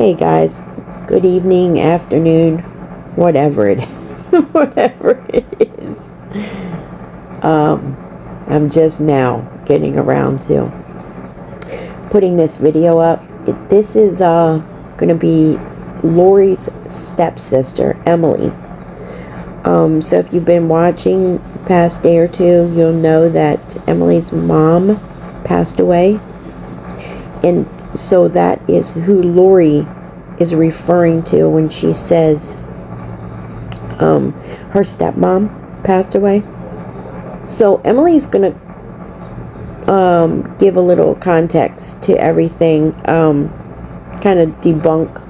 Hey guys, good evening, afternoon, whatever it whatever it is. I'm just now getting around to putting this video up. This is gonna be Lori's stepsister, Emily. So if you've been watching the past day or two, you'll know that Emily's mom passed away. And so that is who Lori is referring to when she says her stepmom passed away. So Emily's gonna give a little context to everything, kind of debunk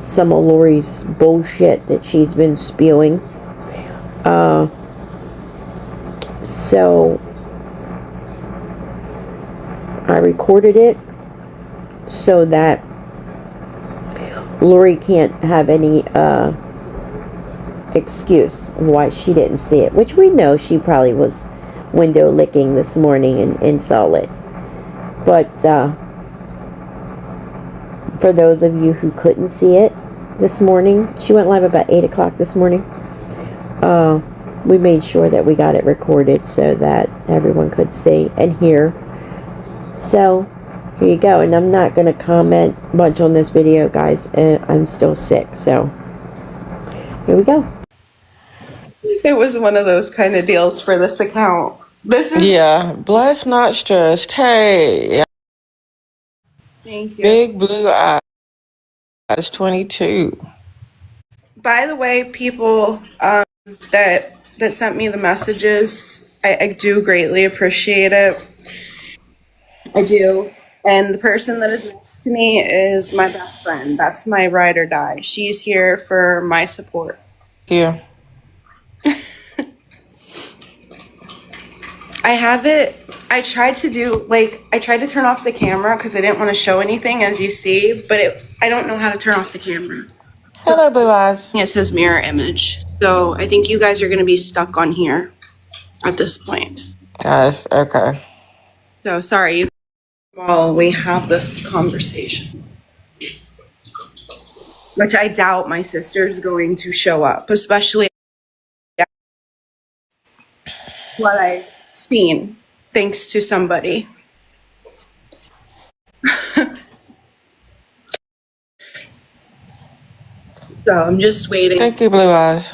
some of Lori's bullshit that she's been spewing. So I recorded it so that Lori can't have any excuse why she didn't see it, which we know she probably was window licking this morning and saw it. But for those of you who couldn't see it this morning, she went live about 8 o'clock this morning. We made sure that we got it recorded so that everyone could see and hear. So here you go. And I'm not going to comment much on this video, guys. I'm still sick, so here we go. It was one of those kind of deals for this account. Yeah, blessed, not stressed. Hey, Thank you. big blue eyes, 22. By the way, people that sent me the messages, I do greatly appreciate it. I do. And the person that is next to me is my best friend. That's my ride or die. She's here for my support. Here. I have it. I tried to turn off the camera because I didn't want to show anything, as you see, but I don't know how to turn off the camera. Hello, blue eyes. It says mirror image. So I think you guys are going to be stuck on here at this point. Guys, okay. So sorry while we have this conversation. Which I doubt my sister is going to show up, especially what I've seen, thanks to somebody. So I'm just waiting. Thank you, blue eyes.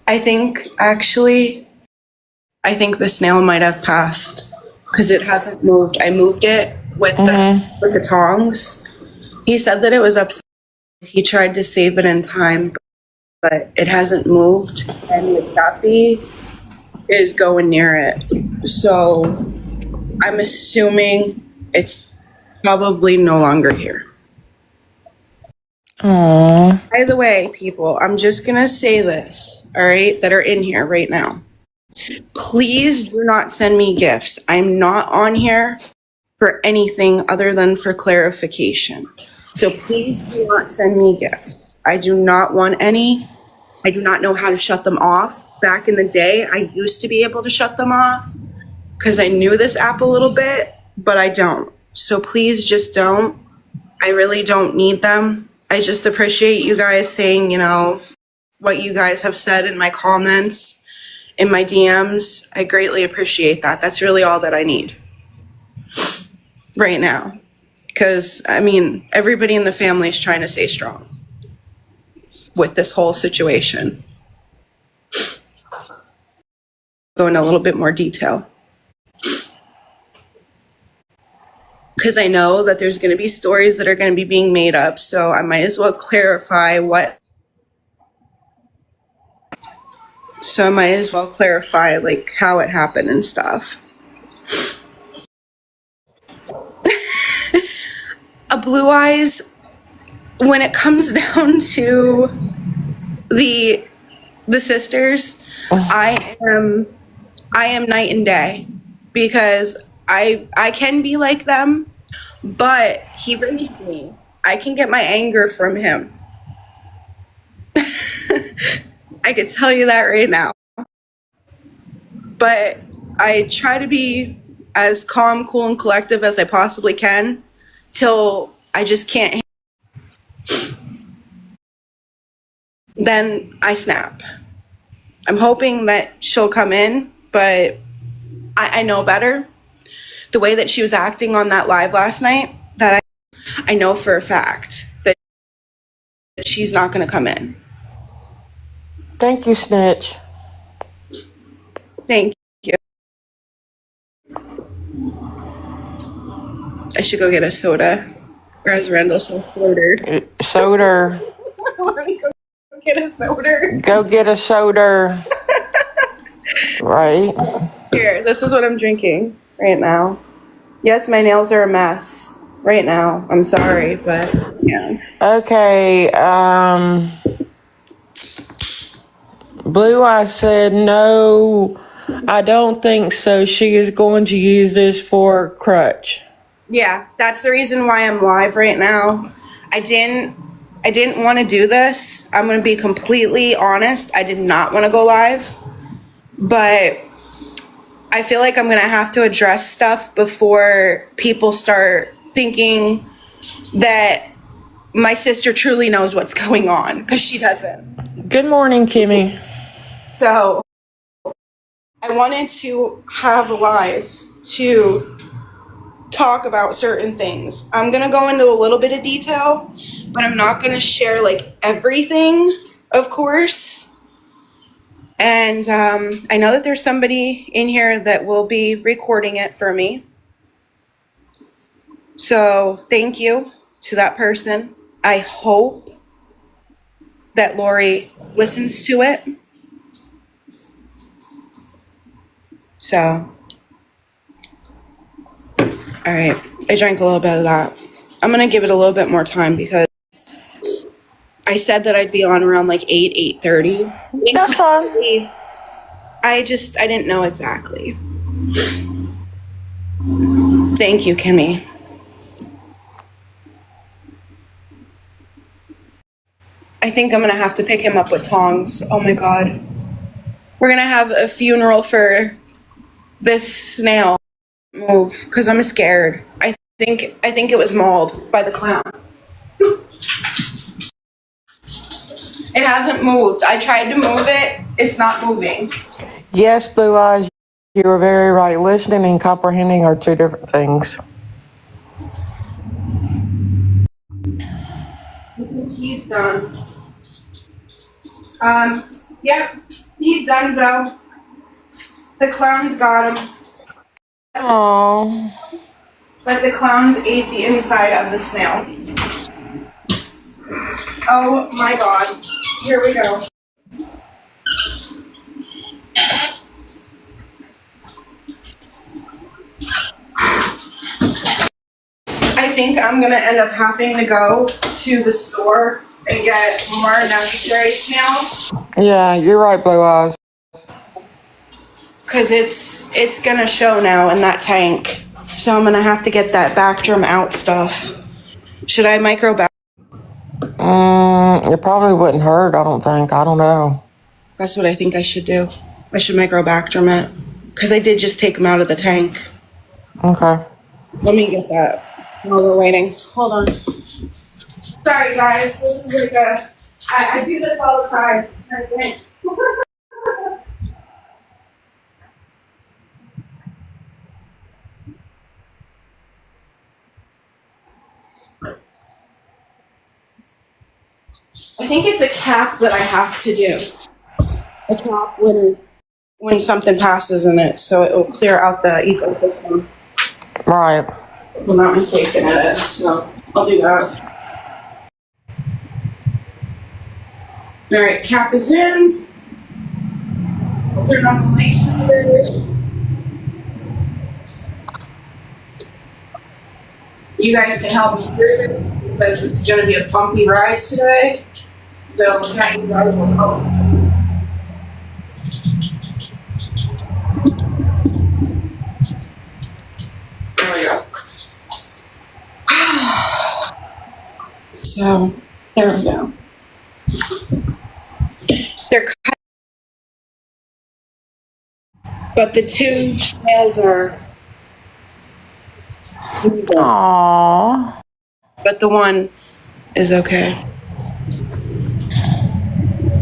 I think the snail might have passed because it hasn't moved. I moved it with the tongs. He said that it was upside. He tried to save it in time, but it hasn't moved, and the guppy is going near it. So I'm assuming it's probably no longer here. Aww. By the way, people, I'm just going to say this, all right, that are in here right now. Please do not send me gifts. I'm not on here for anything other than for clarification. So please do not send me gifts. I do not want any. I do not know how to shut them off. Back in the day, I used to be able to shut them off because I knew this app a little bit, but I don't. So please just don't. I really don't need them. I just appreciate you guys saying, what you guys have said in my comments, in my DMs. I greatly appreciate that. That's really all that I need right now. Because, everybody in the family is trying to stay strong with this whole situation. Go into a little bit more detail. Because I know that there's going to be stories that are going to be being made up, so I might as well clarify how it happened and stuff. A blue eyes, when it comes down to the sisters, I am night and day, because I can be like them, but he raised me. I can get my anger from him. I can tell you that right now. but I try to be as calm, cool, and collective as I possibly can till I just can't. Then I snap. I'm hoping that she'll come in, but I know better. The way that she was acting on that live last night, that I know for a fact that she's not going to come in. Thank you, Snitch. Thank you. I should go get a soda. Or as Randall said, soda. Soda. Let me go get a soda. Go get a soda. Right. Here, this is what I'm drinking right now. Yes, my nails are a mess right now. I'm sorry, but yeah. Okay, Blue Eye said, no, I don't think so. She is going to use this for a crutch. Yeah, that's the reason why I'm live right now. I didn't want to do this. I'm going to be completely honest. I did not want to go live, but I feel like I'm going to have to address stuff before people start thinking that my sister truly knows what's going on, because she doesn't. Good morning, Kimmy. So I wanted to have a live to talk about certain things. I'm going to go into a little bit of detail, but I'm not going to share like everything, of course. And I know that there's somebody in here that will be recording it for me. So thank you to that person. I hope that Lori listens to it. So, all right. I drank a little bit of that. I'm going to give it a little bit more time because I said that I'd be on around like 8:30. That's fine. I didn't know exactly. Thank you, Kimmy. I think I'm going to have to pick him up with tongs. Oh my God. We're going to have a funeral for this snail move because I'm scared. I think it was mauled by the clown. It hasn't moved. I tried to move it. It's not moving. Yes, Blue Eyes, you were very right. Listening and comprehending are two different things. I think he's done. Yep, he's done, Zoe. The clowns got him. Oh, But the clowns ate the inside of the snail. Oh my God. Here we go. I think I'm going to end up having to go to the store and get more necessary snails. yeah, you're right, Blue Eyes. Because it's going to show now in that tank. So I'm going to have to get that Bactrim out stuff. Should I micro-back? It probably wouldn't hurt, I don't think. I don't know. That's what I think I should do. I should micro-Bactrim it. Because I did just take them out of the tank. Okay. Let me get that while we're waiting. Hold on. Sorry, guys. This is like I do this all the time. I think it's a cap that I have to do. A cap when something passes in it, so it will clear out the ecosystem. Right. If I'm not mistaken, it is. So I'll do that. All right, cap is in. I'll turn on the light for this. You guys can help me through this because it's going to be a bumpy ride today. So look at you guys will help. There we go. So there we go. They're But the two snails are evil, Aww. but the one is okay.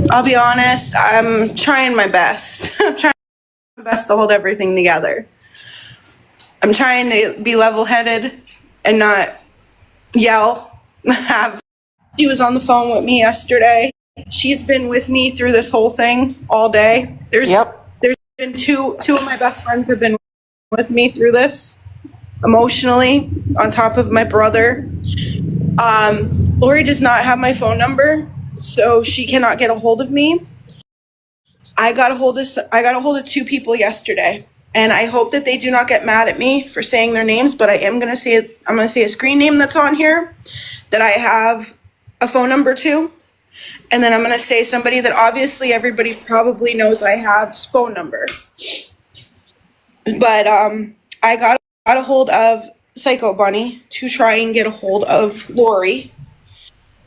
I'll be honest, I'm trying my best. I'm trying my best to hold everything together. I'm trying to be level-headed and not yell. She was on the phone with me yesterday. She's been with me through this whole thing all day. There's been two of my best friends have been with me through this emotionally, on top of my brother. Lori does not have my phone number, so she cannot get a hold of me. I got a hold of two people yesterday, and I hope that they do not get mad at me for saying their names, but I'm gonna say a screen name that's on here that I have a phone number to, and then I'm gonna say somebody that obviously everybody probably knows I have's phone number. But I got a hold of Psycho Bunny to try and get a hold of Lori.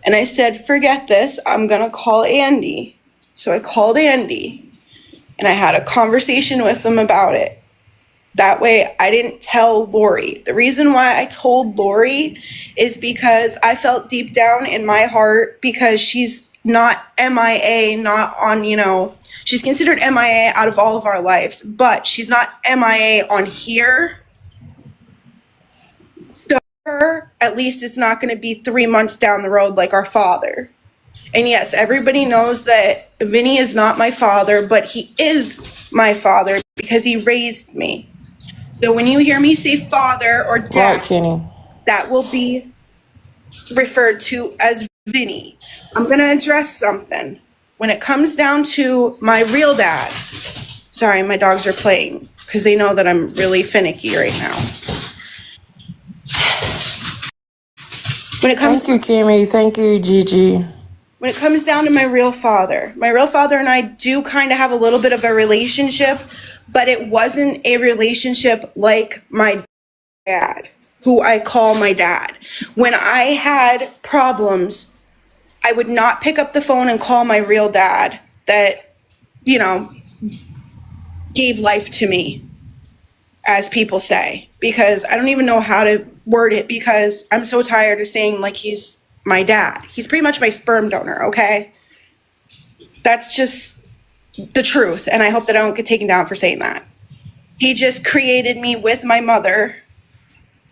And I said, forget this, I'm gonna call Andy. So I called Andy and I had a conversation with him about it. That way I didn't tell Lori. The reason why I told Lori is because I felt deep down in my heart, because she's not MIA, not on, she's considered MIA out of all of our lives, but she's not MIA on here. So her, at least it's not going to be 3 months down the road like our father. And yes, everybody knows that Vinny is not my father, but he is my father because he raised me. So when you hear me say father or dad, Right, Kenny. that will be referred to as Vinny. I'm going to address something. When it comes down to my real dad, sorry, my dogs are playing because they know that I'm really finicky right now. Thank you, Kimmy. Thank you, Gigi. When it comes down to my real father and I do kind of have a little bit of a relationship, but it wasn't a relationship like my dad, who I call my dad. When I had problems, I would not pick up the phone and call my real dad that, gave life to me, as people say, because I don't even know how to word it, because I'm so tired of saying like he's my dad. He's pretty much my sperm donor, okay? That's just the truth, and I hope that I don't get taken down for saying that. He just created me with my mother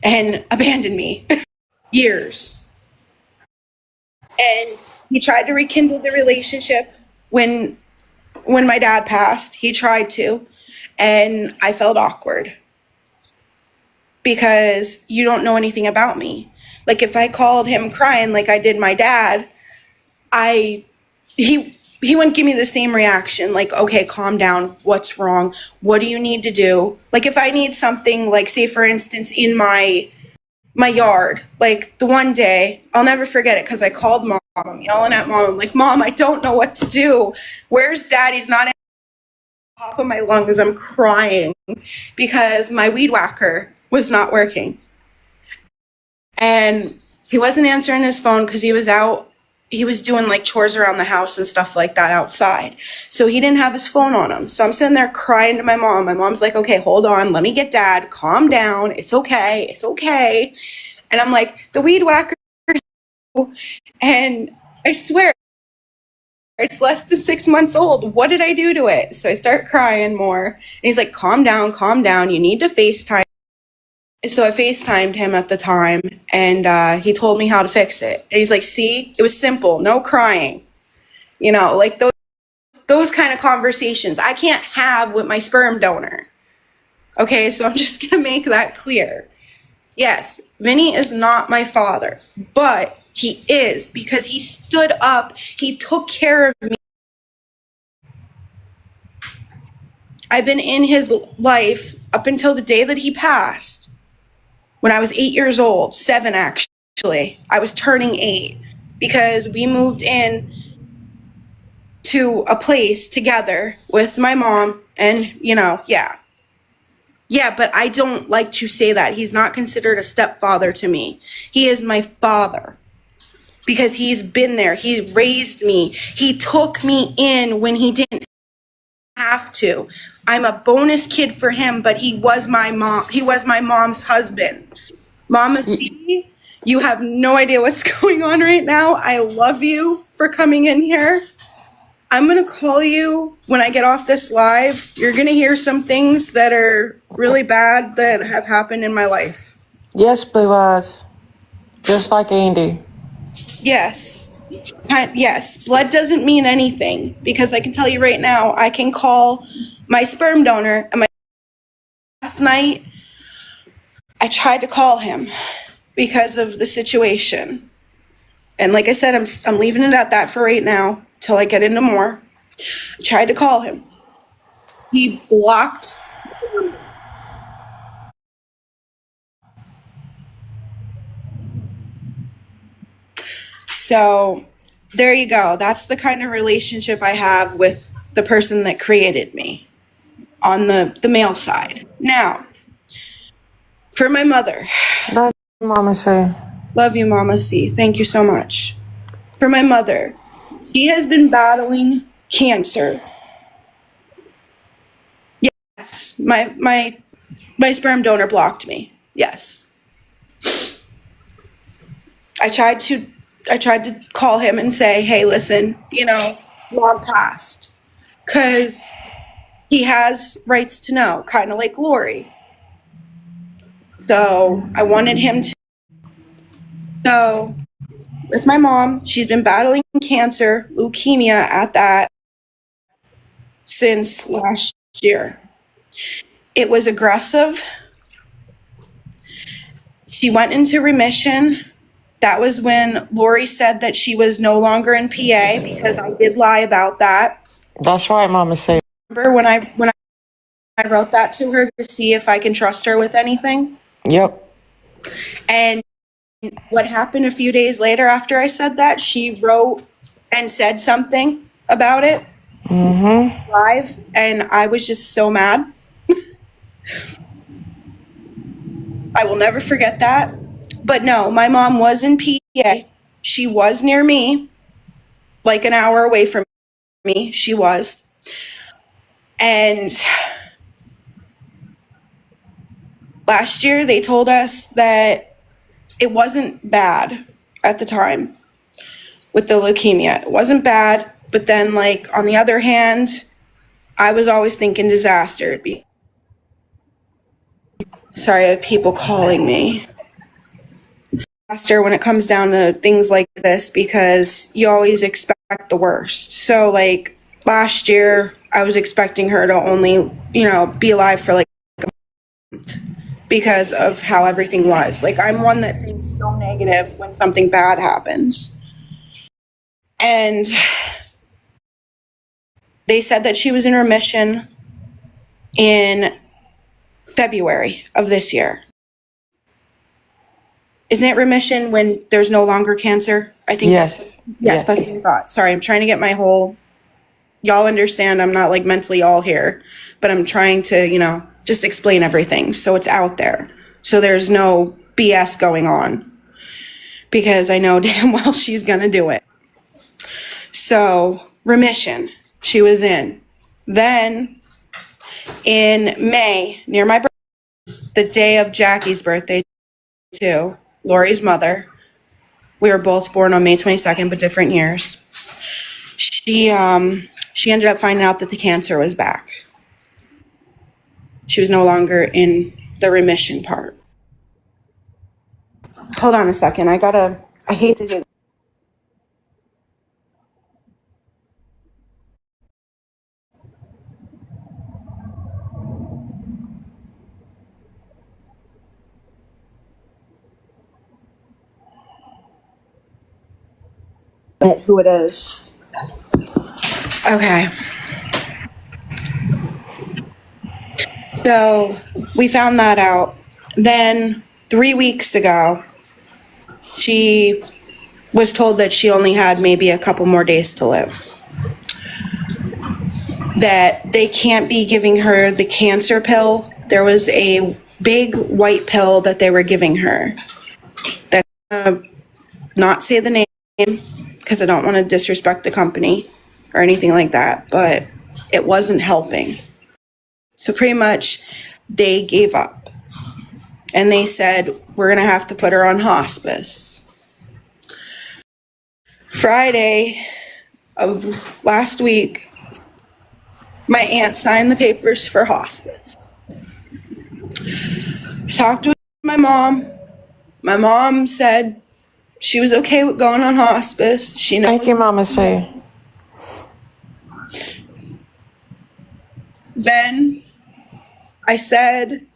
and abandoned me years. And he tried to rekindle the relationship when my dad passed. He tried to, and I felt awkward because you don't know anything about me. Like if I called him crying like I did my dad, he wouldn't give me the same reaction. Like, okay, calm down. What's wrong? What do you need to do? Like if I need something, like say for instance in my yard, like the one day, I'll never forget it because I called mom. I'm yelling at mom. I'm like, Mom, I don't know what to do. Where's dad? He's not at the top of my lungs. I'm crying because my weed whacker was not working. And he wasn't answering his phone because he was out. He was doing like chores around the house and stuff like that outside. So he didn't have his phone on him. So I'm sitting there crying to my mom. My mom's like, okay, hold on. Let me get dad. Calm down. It's okay. It's okay. And I'm like, the weed whacker. And I swear, it's less than 6 months old. What did I do to it? So I start crying more. And he's like, calm down, calm down. You need to FaceTime. So I FaceTimed him at the time, and he told me how to fix it. And he's like, see, it was simple. No crying. Like those kind of conversations I can't have with my sperm donor. Okay, so I'm just going to make that clear. Yes, Vinny is not my father, but he is, because he stood up. He took care of me. I've been in his life up until the day that he passed. When I was 8 years old, 7 actually, I was turning 8 because we moved in to a place together with my mom and, yeah. Yeah, but I don't like to say that. He's not considered a stepfather to me. He is my father because he's been there. He raised me. He took me in when he didn't have to. I'm a bonus kid for him, but he was my mom. He was my mom's husband. Mama C, you have no idea what's going on right now. I love you for coming in here. I'm going to call you when I get off this live. You're going to hear some things that are really bad that have happened in my life. Yes, Blue Eyes. Just like Andy. Yes. Yes, blood doesn't mean anything, because I can tell you right now, I can call my sperm donor, and last night I tried to call him because of the situation. And like I said, I'm leaving it at that for right now till I get into more. I tried to call him. He blocked. So there you go. That's the kind of relationship I have with the person that created me on the male side. Now, for my mother. Love you, Mama C. Love you, Mama C. Thank you so much. For my mother, she has been battling cancer. Yes, my sperm donor blocked me. Yes. I tried to call him and say, hey, listen, long past. Because he has rights to know, kind of like Lori. So I wanted him to. So with my mom, she's been battling cancer, leukemia at that, since last year. It was aggressive. She went into remission. That was when Lori said that she was no longer in PA, because I did lie about that. That's right, Mama C. Remember when I wrote that to her to see if I can trust her with anything? Yep. And what happened a few days later after I said that, she wrote and said something about it live, and I was just so mad. I will never forget that. But no, my mom was in PA. She was near me, like an hour away from me. She was. And last year they told us that it wasn't bad at the time with the leukemia. It wasn't bad, but then, like, on the other hand, I was always thinking disaster. Sorry, I have people calling me. Disaster when it comes down to things like this, because you always expect the worst. So, like, last year, I was expecting her to only, be alive for like a month because of how everything was. Like, I'm one that thinks so negative when something bad happens. And they said that she was in remission in February of this year. Isn't it remission when there's no longer cancer? I think Yes. that's what I thought. Sorry, I'm trying to get my whole, y'all understand I'm not like mentally all here, but I'm trying to, just explain everything so it's out there. So there's no BS going on, because I know damn well she's gonna do it. So remission, she was in. Then in May, near my birthday, the day of Jackie's birthday too, Lori's mother, we were both born on May 22nd, but different years. She ended up finding out that the cancer was back. She was no longer in the remission part. Hold on a second. I hate to do that. Who it is. Okay. So we found that out. Then 3 weeks ago, she was told that she only had maybe a couple more days to live. That they can't be giving her the cancer pill. There was a big white pill that they were giving her. That not say the name, because I don't want to disrespect the company or anything like that, but it wasn't helping. So pretty much they gave up. And they said, we're going to have to put her on hospice. Friday of last week, my aunt signed the papers for hospice. I talked with my mom. My mom said she was okay with going on hospice. She knows. Thank you, Mama Sue. Then I said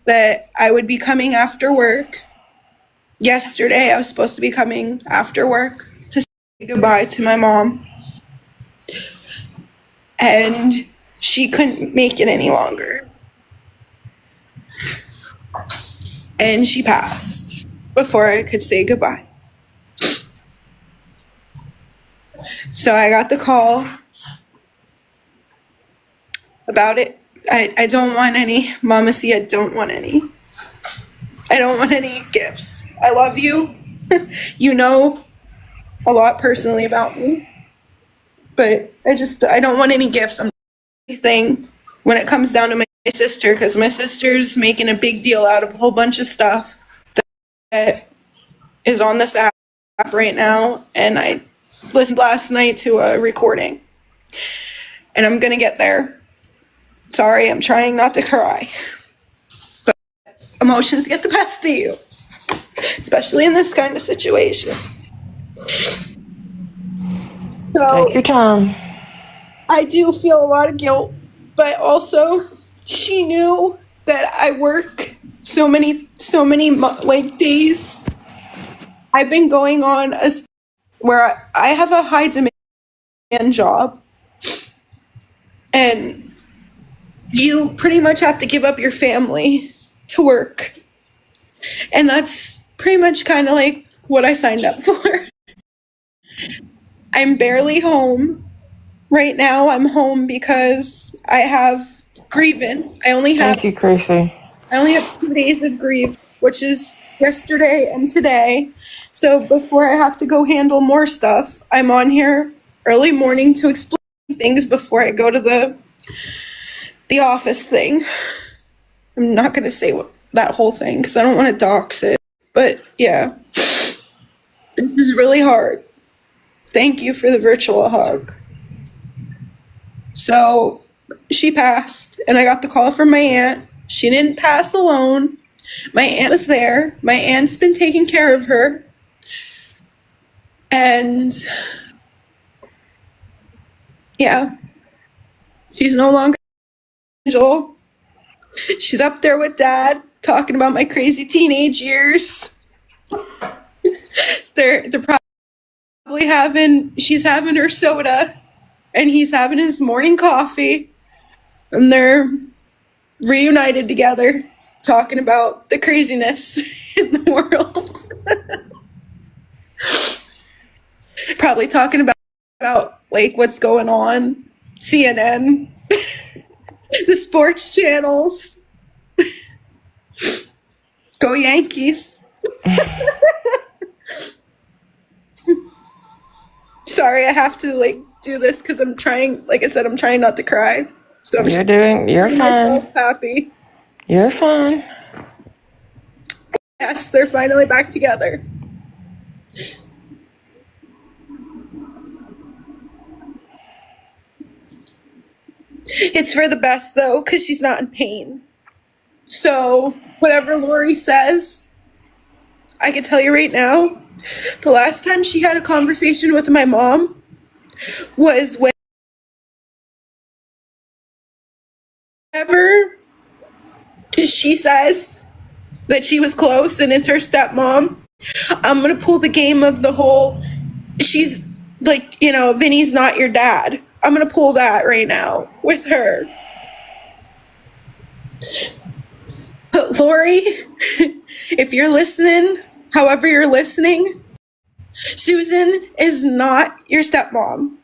that I would be coming after work. Yesterday, I was supposed to be coming after work to say goodbye to my mom. And she couldn't make it any longer. And she passed before I could say goodbye. So I got the call about it. I don't want any. Mama C, I don't want any. I don't want any gifts. I love you. You know a lot personally about me. But I don't want any gifts. I'm anything when it comes down to my sister, because my sister's making a big deal out of a whole bunch of stuff that is on this app right now. And I listened last night to a recording. And I'm going to get there. Sorry, I'm trying not to cry. But emotions get the best of you, especially in this kind of situation. So, Take your time. I do feel a lot of guilt, but also she knew that I work so many like days. I've been going on where I have a high demand job, and you pretty much have to give up your family to work. And that's pretty much kind of like what I signed up for. I'm barely home. Right now, I'm home because I have grieving. I only have Thank you, Chrissy. 2 days of grief, which is yesterday and today. So before I have to go handle more stuff, I'm on here early morning to explain things before I go to the office thing. I'm not going to say that whole thing because I don't want to dox it. But yeah, this is really hard. Thank you for the virtual hug. So she passed, and I got the call from my aunt. She didn't pass alone. My aunt was there. My aunt's been taking care of her. And yeah, she's no longer an angel. She's up there with Dad, talking about my crazy teenage years. They're probably she's having her soda, and he's having his morning coffee, and they're reunited together, talking about the craziness in the world. Probably talking about like what's going on, CNN, the sports channels. Go Yankees. Sorry, I have to like do this because I'm trying, like I said, I'm trying not to cry. So You're making fine. myself happy. You're fine. Yes, they're finally back together. It's for the best though, because she's not in pain. So whatever Lori says, I can tell you right now, the last time she had a conversation with my mom was whenever she says that she was close and it's her stepmom, I'm going to pull the game of the whole, she's like, you know, Vinny's not your dad. I'm going to pull that right now with her. So, Lori, if you're listening, however you're listening, Susan is not your stepmom.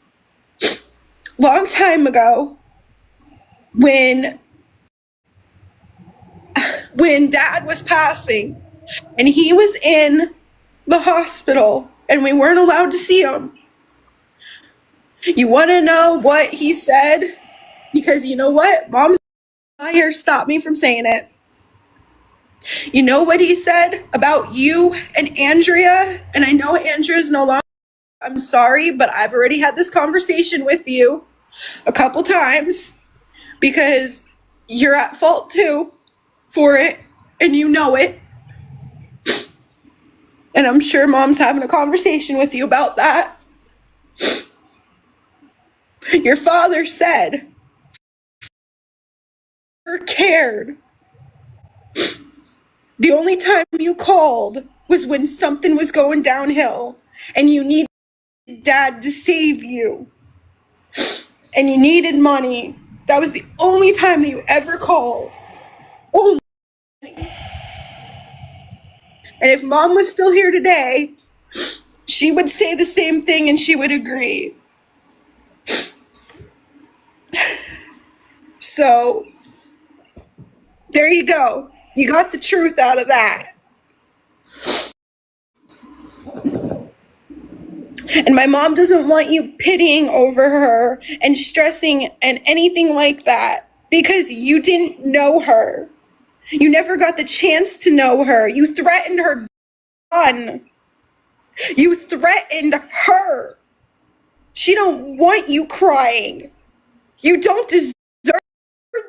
Long time ago, when Dad was passing and he was in the hospital and we weren't allowed to see him, you want to know what he said Because you know what? Mom's not here to stop me from saying it. You know what he said about you and Andrea? And I know Andrea's no longer. I'm sorry, but I've already had this conversation with you a couple times because you're at fault too for it, and you know it. And I'm sure Mom's having a conversation with you about that. Your father said, "Never cared. The only time you called was when something was going downhill and you needed Dad to save you. And you needed money. That was the only time that you ever called. Only." And if Mom was still here today, she would say the same thing and she would agree. So, there you go. You got the truth out of that. And my mom doesn't want you pitying over her and stressing and anything like that because you didn't know her. You never got the chance to know her. You threatened her son. You threatened her. She don't want you crying. You don't deserve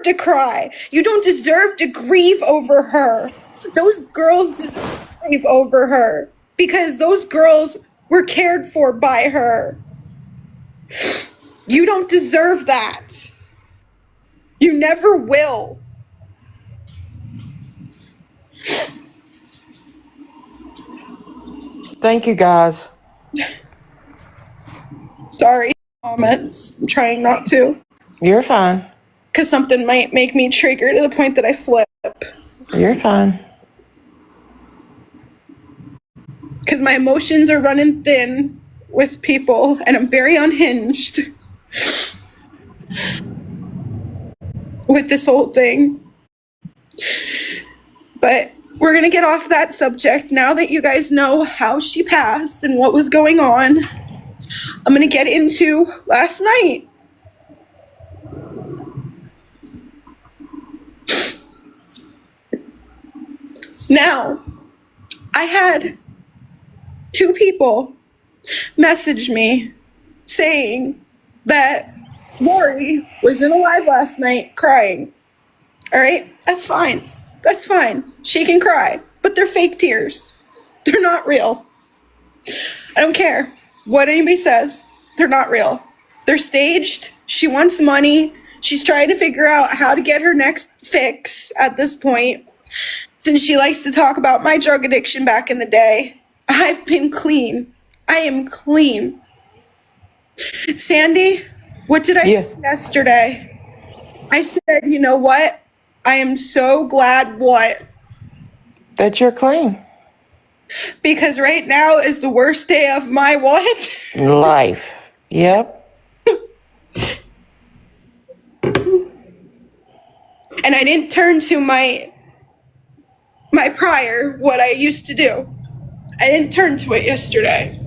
to cry. You don't deserve to grieve over her. Those girls deserve to grieve over her because those girls were cared for by her. You don't deserve that. You never will. Thank you, guys. Sorry, comments. I'm trying not to. You're fine. Because something might make me trigger to the point that I flip. You're fine. Because my emotions are running thin with people and I'm very unhinged with this whole thing. But we're going to get off that subject now that you guys know how she passed and what was going on. I'm going to get into last night. Now, I had 2 people message me saying that Lori was in a live last night crying. All right, that's fine. That's fine. She can cry, but they're fake tears. They're not real. I don't care what anybody says. They're not real. They're staged. She wants money. She's trying to figure out how to get her next fix at this point. Since she likes to talk about my drug addiction back in the day, I've been clean. I am clean. Sandy, what did I say yesterday? I said, you know what? I am so glad what? That you're clean. Because right now is the worst day of my what? Life. Yep. And I didn't turn to my prior, what I used to do. I didn't turn to it yesterday.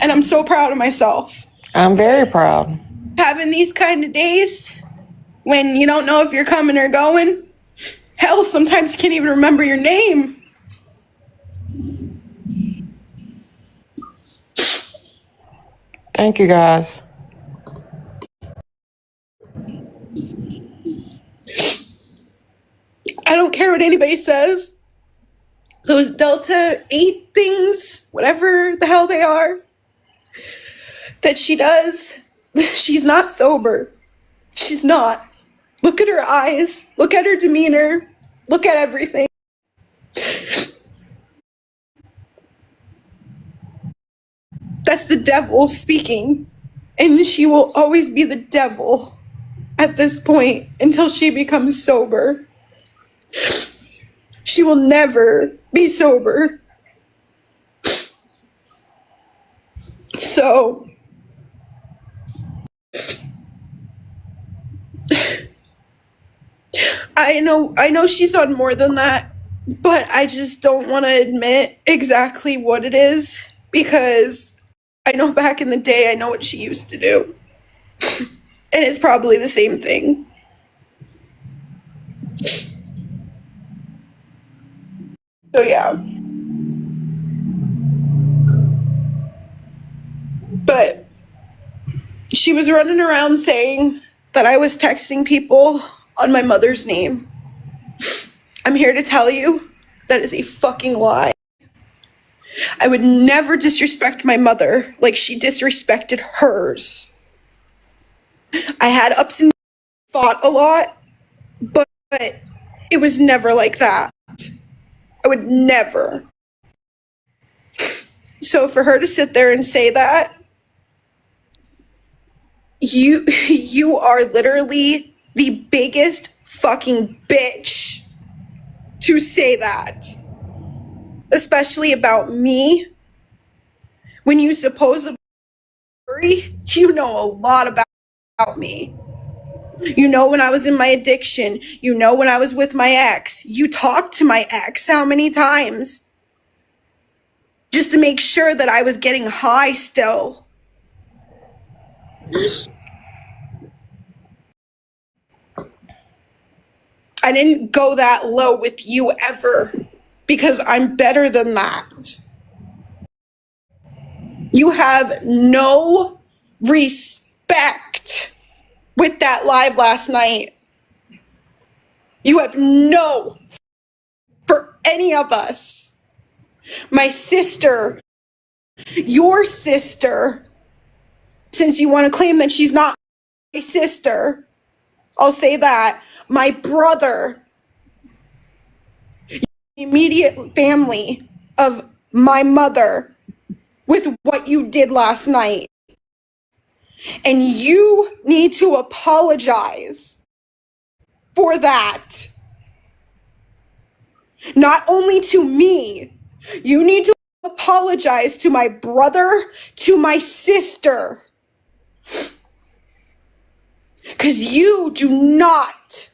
And I'm so proud of myself. I'm very proud. Having these kind of days when you don't know if you're coming or going. Hell, sometimes you can't even remember your name. Thank you, guys. I don't care what anybody says. Those Delta 8 things, whatever the hell they are, that she does, she's not sober. She's not. Look at her eyes. Look at her demeanor. Look at everything. That's the devil speaking. And she will always be the devil at this point until she becomes sober. She will never be sober. So, I know she's on more than that, but I just don't want to admit exactly what it is because I know back in the day I know what she used to do. And it's probably the same thing. So yeah. But she was running around saying that I was texting people on my mother's name. I'm here to tell you that is a fucking lie. I would never disrespect my mother like she disrespected hers. I had ups and fought a lot, but it was never like that. I would never. So for her to sit there and say that, you are literally the biggest fucking bitch to say that. Especially about me. When you supposedly worry, you know a lot about me. You know when I was in my addiction. You know when I was with my ex. You talked to my ex how many times? Just to make sure that I was getting high still. I didn't go that low with you ever because I'm better than that. You have no respect with that live last night. You have no for any of us. My sister, your sister, since you want to claim that she's not my sister, I'll say that. My brother, immediate family of my mother, with what you did last night. And you need to apologize for that. Not only to me, you need to apologize to my brother, to my sister. Because you do not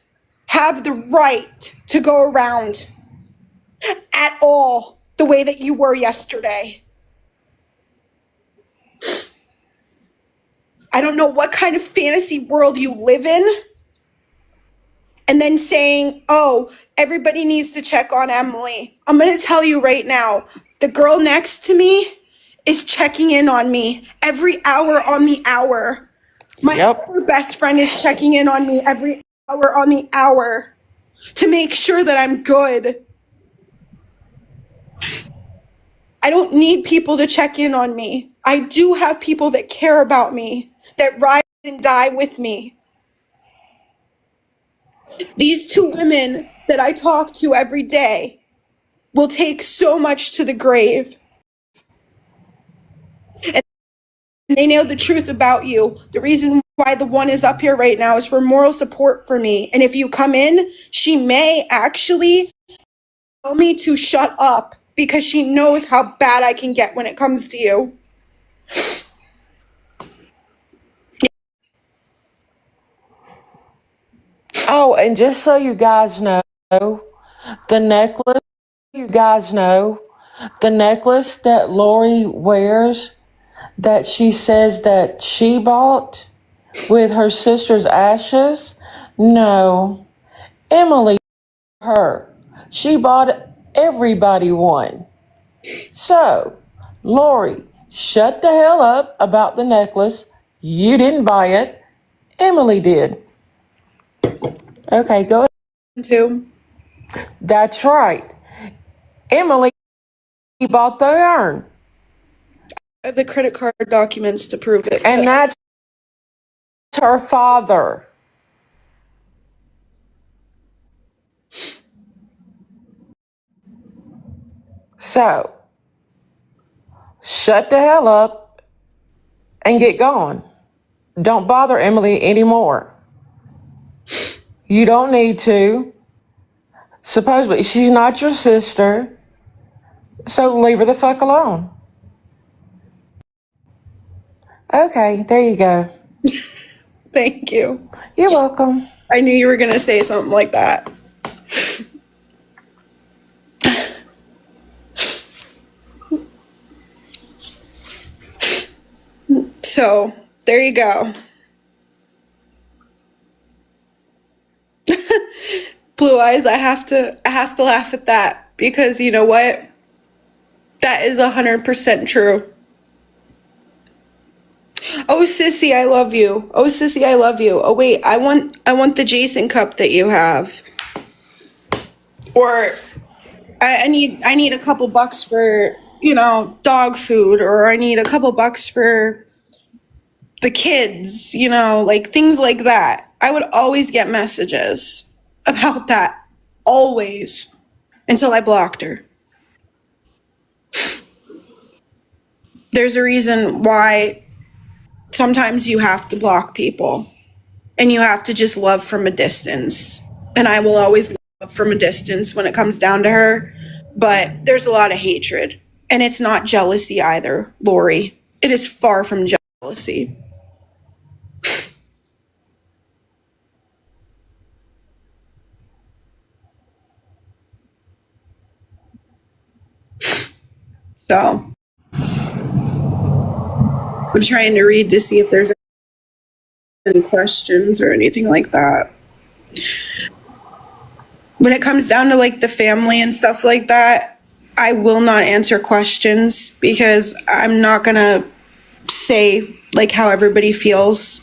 have the right to go around at all the way that you were yesterday. I don't know what kind of fantasy world you live in. And then saying, oh, everybody needs to check on Emily. I'm going to tell you right now, the girl next to me is checking in on me every hour on the hour. My other best friend is checking in on me every hour on the hour to make sure that I'm good. I don't need people to check in on me. I do have people that care about me, that ride and die with me. These two women that I talk to every day will take so much to the grave. And they know the truth about you. The reason why the one is up here right now is for moral support for me. And if you come in, she may actually tell me to shut up because she knows how bad I can get when it comes to you. Oh, and just so you guys know, the necklace, the necklace that Lori wears that she says that she bought with her sister's ashes, no, Emily, her. She bought everybody one. So, Lori, shut the hell up about the necklace. You didn't buy it. Emily did. Okay, go ahead. Too. That's right. Emily bought the urn. I have the credit card documents to prove it. And that's her father. So, shut the hell up and get gone. Don't bother Emily anymore. You don't need to. Supposedly, she's not your sister. So leave her the fuck alone. Okay, there you go. Thank you. You're welcome. I knew you were going to say something like that. So, there you go. Blue eyes, I have to laugh at that. because you know what? That is 100% true. Oh, sissy, I love you. Oh, sissy, I love you. Oh, wait, I want the Jason cup that you have. Or I need a couple bucks for, dog food, or I need a couple bucks for the kids, like things like that. I would always get messages about that. Always. Until I blocked her. There's a reason why sometimes you have to block people and you have to just love from a distance. And I will always love from a distance when it comes down to her. But there's a lot of hatred. And it's not jealousy either, Lori. It is far from jealousy. So I'm trying to read to see if there's any questions or anything like that. When it comes down to like the family and stuff like that, I will not answer questions because I'm not gonna say like how everybody feels.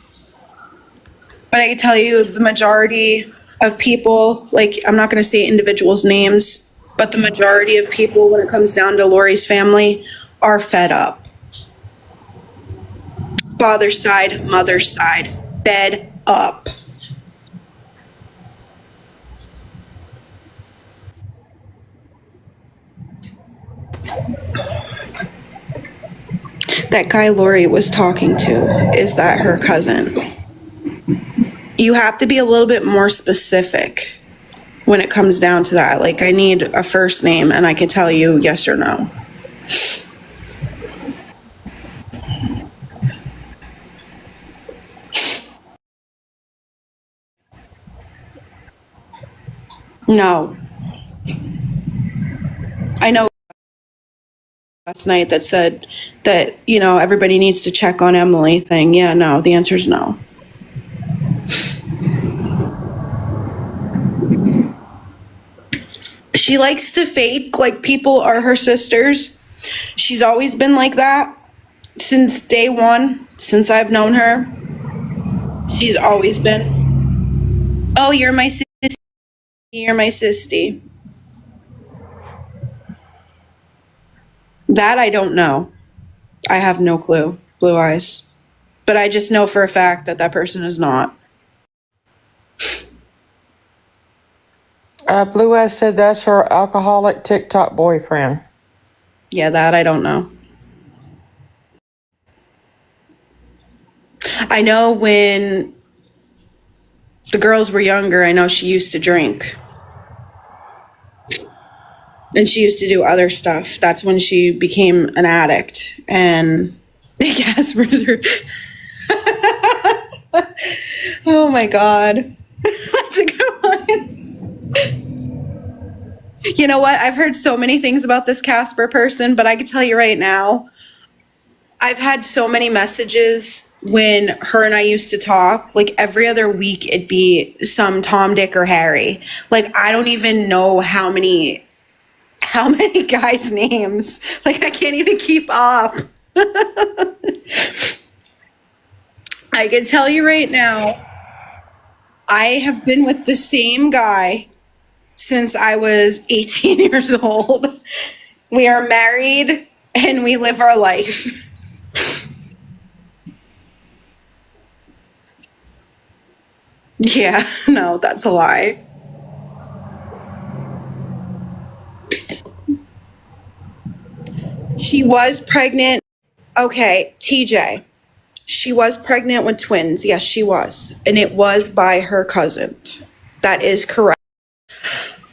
But I can tell you the majority of people, like I'm not gonna say individuals' names, but the majority of people when it comes down to Lori's family are fed up. Father's side, mother's side, fed up. That guy Lori was talking to, is that her cousin? You have to be a little bit more specific when it comes down to that. Like, I need a first name and I can tell you yes or no. No. I know last night that said that, everybody needs to check on Emily thing. Yeah, no, the answer is no. She likes to fake like people are her sisters. She's always been like that since day one, since I've known her. She's always been, oh, you're my sissy, you're my sissy. That I don't know. I have no clue. Blue eyes. But I just know for a fact that that person is not. Blue Eyes said that's her alcoholic TikTok boyfriend. Yeah, that I don't know. I know when the girls were younger, I know she used to drink. And she used to do other stuff. That's when she became an addict. And Casper. Oh my God. That's a good one. You know what? I've heard so many things about this Casper person, but I can tell you right now, I've had so many messages when her and I used to talk. Like every other week, it'd be some Tom, Dick, or Harry. Like I don't even know how many guys' names. Like I can't even keep up. I can tell you right now, I have been with the same guy since I was 18 years old. We are married and we live our life. Yeah, no, that's a lie. She was pregnant. Okay, TJ. She was pregnant with twins. Yes, she was. And it was by her cousin. That is correct.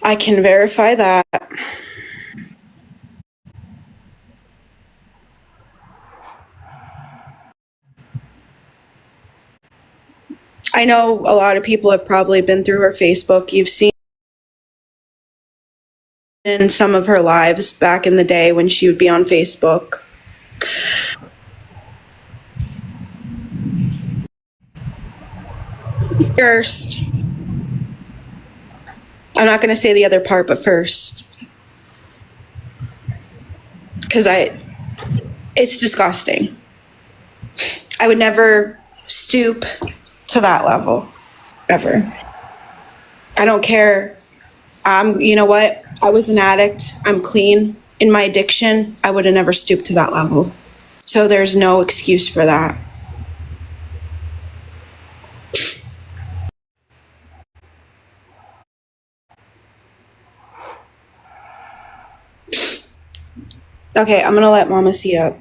I can verify that. I know a lot of people have probably been through her Facebook. You've seen in some of her lives back in the day when she would be on Facebook. First, I'm not going to say the other part, but first, because it's disgusting. I would never stoop to that level, ever. I don't care. You know what? I was an addict. I'm clean. In my addiction, I would have never stooped to that level. So there's no excuse for that. Okay, I'm gonna let Mama see up.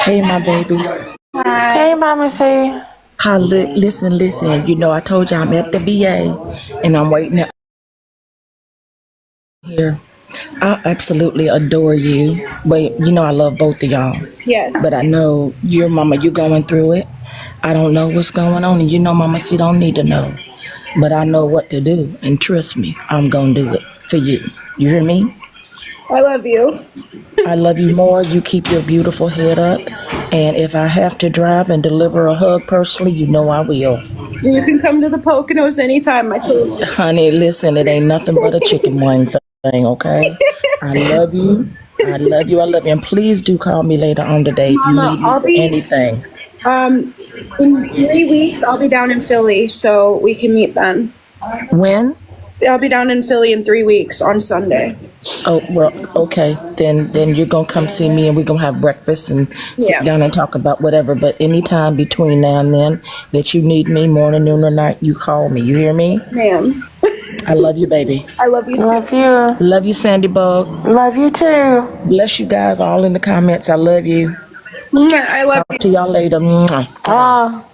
Hey, my babies. Hey, Mama C. Listen. You know, I told you I'm at the VA and I'm waiting here. I absolutely adore you. But, you know, I love both of y'all. Yes. But I know your mama, you're going through it. I don't know what's going on. And you know, Mama, she don't need to know. But I know what to do. And trust me, I'm going to do it for you. You hear me? I love you. I love you more. You keep your beautiful head up. And if I have to drive and deliver a hug personally, you know I will. You can come to the Poconos anytime, I told you. Honey, listen, it ain't nothing but a chicken wing thing, okay? I love you. I love you. I love you. And please do call me later on today if you Mama, need me for anything. In 3 weeks, I'll be down in Philly, so we can meet then. When? I'll be down in Philly in 3 weeks on Sunday. Oh, well, okay. Then you're going to come see me and we're going to have breakfast and sit Yeah. down and talk about whatever. But anytime between now and then that you need me, morning, noon, or night, you call me. You hear me? Ma'am, I love you, baby. I love you too. Love you. Love you, Sandy Bug. Love you too. Bless you guys all in the comments. I love you. I love Talk to y'all later. Mwah. Ah.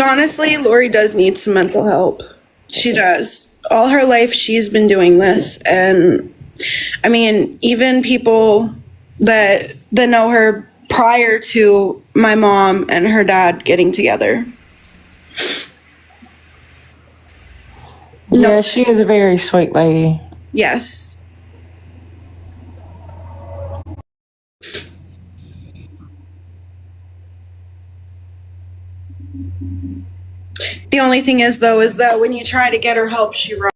Honestly, Lori does need some mental help. She does. All her life, she's been doing this. And I mean, even people that know her prior to my mom and her dad getting together. Yeah, she is a very sweet lady. Yes. The only thing is, though, is that when you try to get her help, she runs.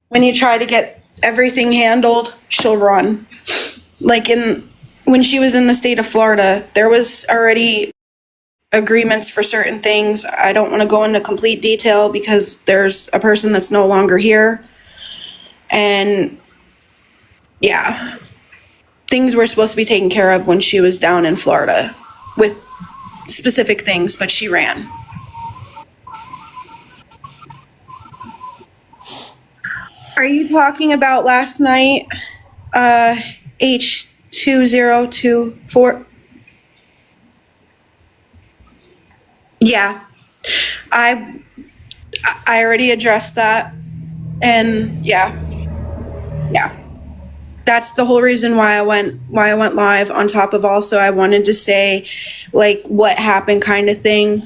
When you try to get everything handled, she'll run. Like when she was in the state of Florida, there was already agreements for certain things. I don't want to go into complete detail because there's a person that's no longer here. And yeah, things were supposed to be taken care of when she was down in Florida with specific things, but she ran. Are you talking about last night? H2024? Yeah. I already addressed that. And yeah. That's the whole reason why I went live, on top of also I wanted to say like what happened kind of thing.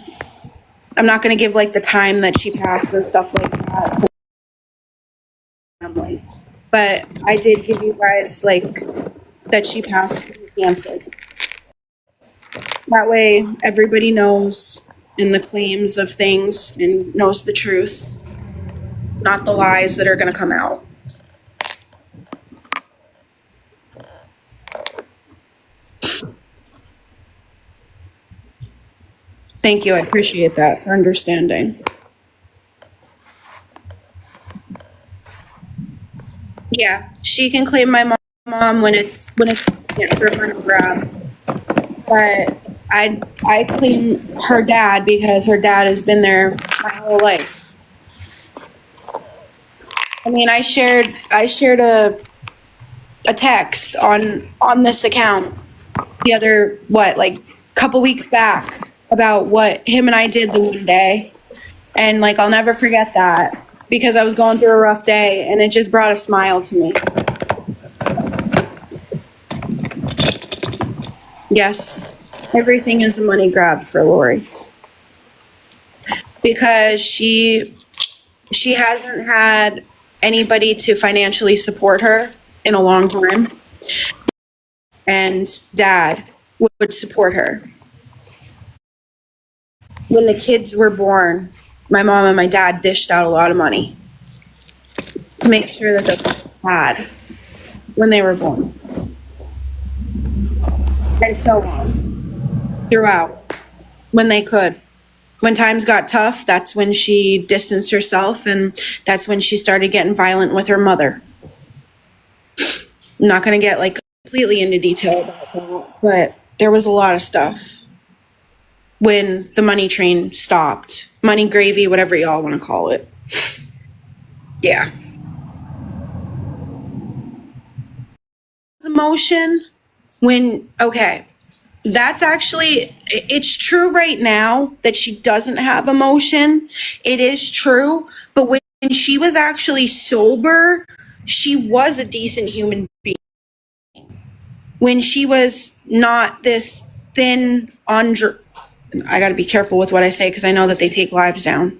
I'm not going to give like the time that she passed and stuff like that. But I did give you guys like that she passed from cancer. That way everybody knows in the claims of things and knows the truth, not the lies that are going to come out. Thank you. I appreciate that for understanding. Yeah, she can claim my mom when it's for her to grab. But I claim her dad because her dad has been there my whole life. I mean, I shared a text on this account the other couple weeks back about what him and I did the one day. And like I'll never forget that because I was going through a rough day and it just brought a smile to me. Yes, everything is a money grab for Lori. Because she hasn't had anybody to financially support her in a long time. And dad would support her. when the kids were born, my mom and my dad dished out a lot of money to make sure that the kids had when they were born. And so on throughout when they could. When times got tough, that's when she distanced herself, and that's when she started getting violent with her mother. I'm not going to get like completely into detail about that, but there was a lot of stuff when the money train stopped. Money gravy, whatever y'all want to call it. Yeah. Emotion when, okay, that's actually, it's true right now that she doesn't have emotion. It is true. But when she was actually sober, she was a decent human being. When she was not this thin, I got to be careful with what I say because I know that they take lives down.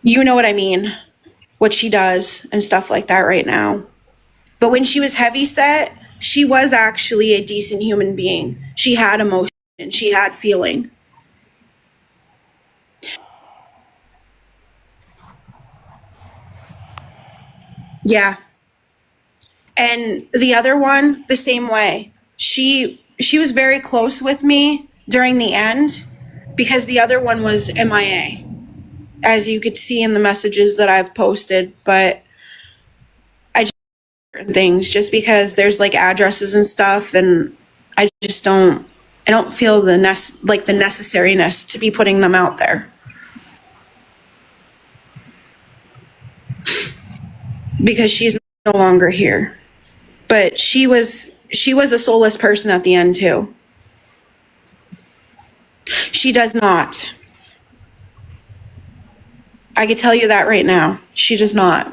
You know what I mean? What she does and stuff like that right now. But when she was heavy set, she was actually a decent human being. She had emotion. She had feeling. Yeah. And the other one, the same way. She was very close with me during the end because the other one was MIA, as you could see in the messages that I've posted. But I just things just because there's like addresses and stuff, and I just don't. I don't feel the necessariness to be putting them out there because she's no longer here. But she was a soulless person at the end too. She does not. I can tell you that right now. She does not.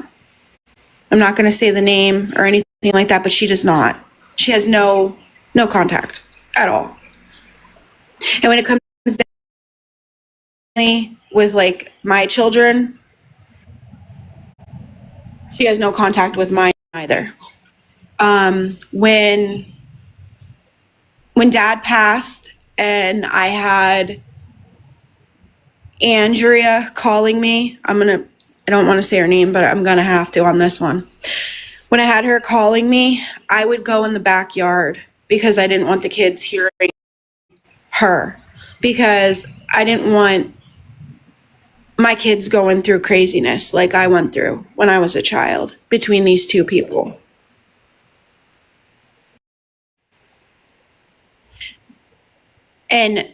I'm not going to say the name or anything like that, but she does not. She has no contact at all. And when it comes down with like my children, she has no contact with mine either. When Dad passed and I had Andrea calling me, I don't want to say her name, but I'm going to have to on this one. When I had her calling me, I would go in the backyard because I didn't want the kids hearing her, because I didn't want my kids going through craziness like I went through when I was a child between these two people. And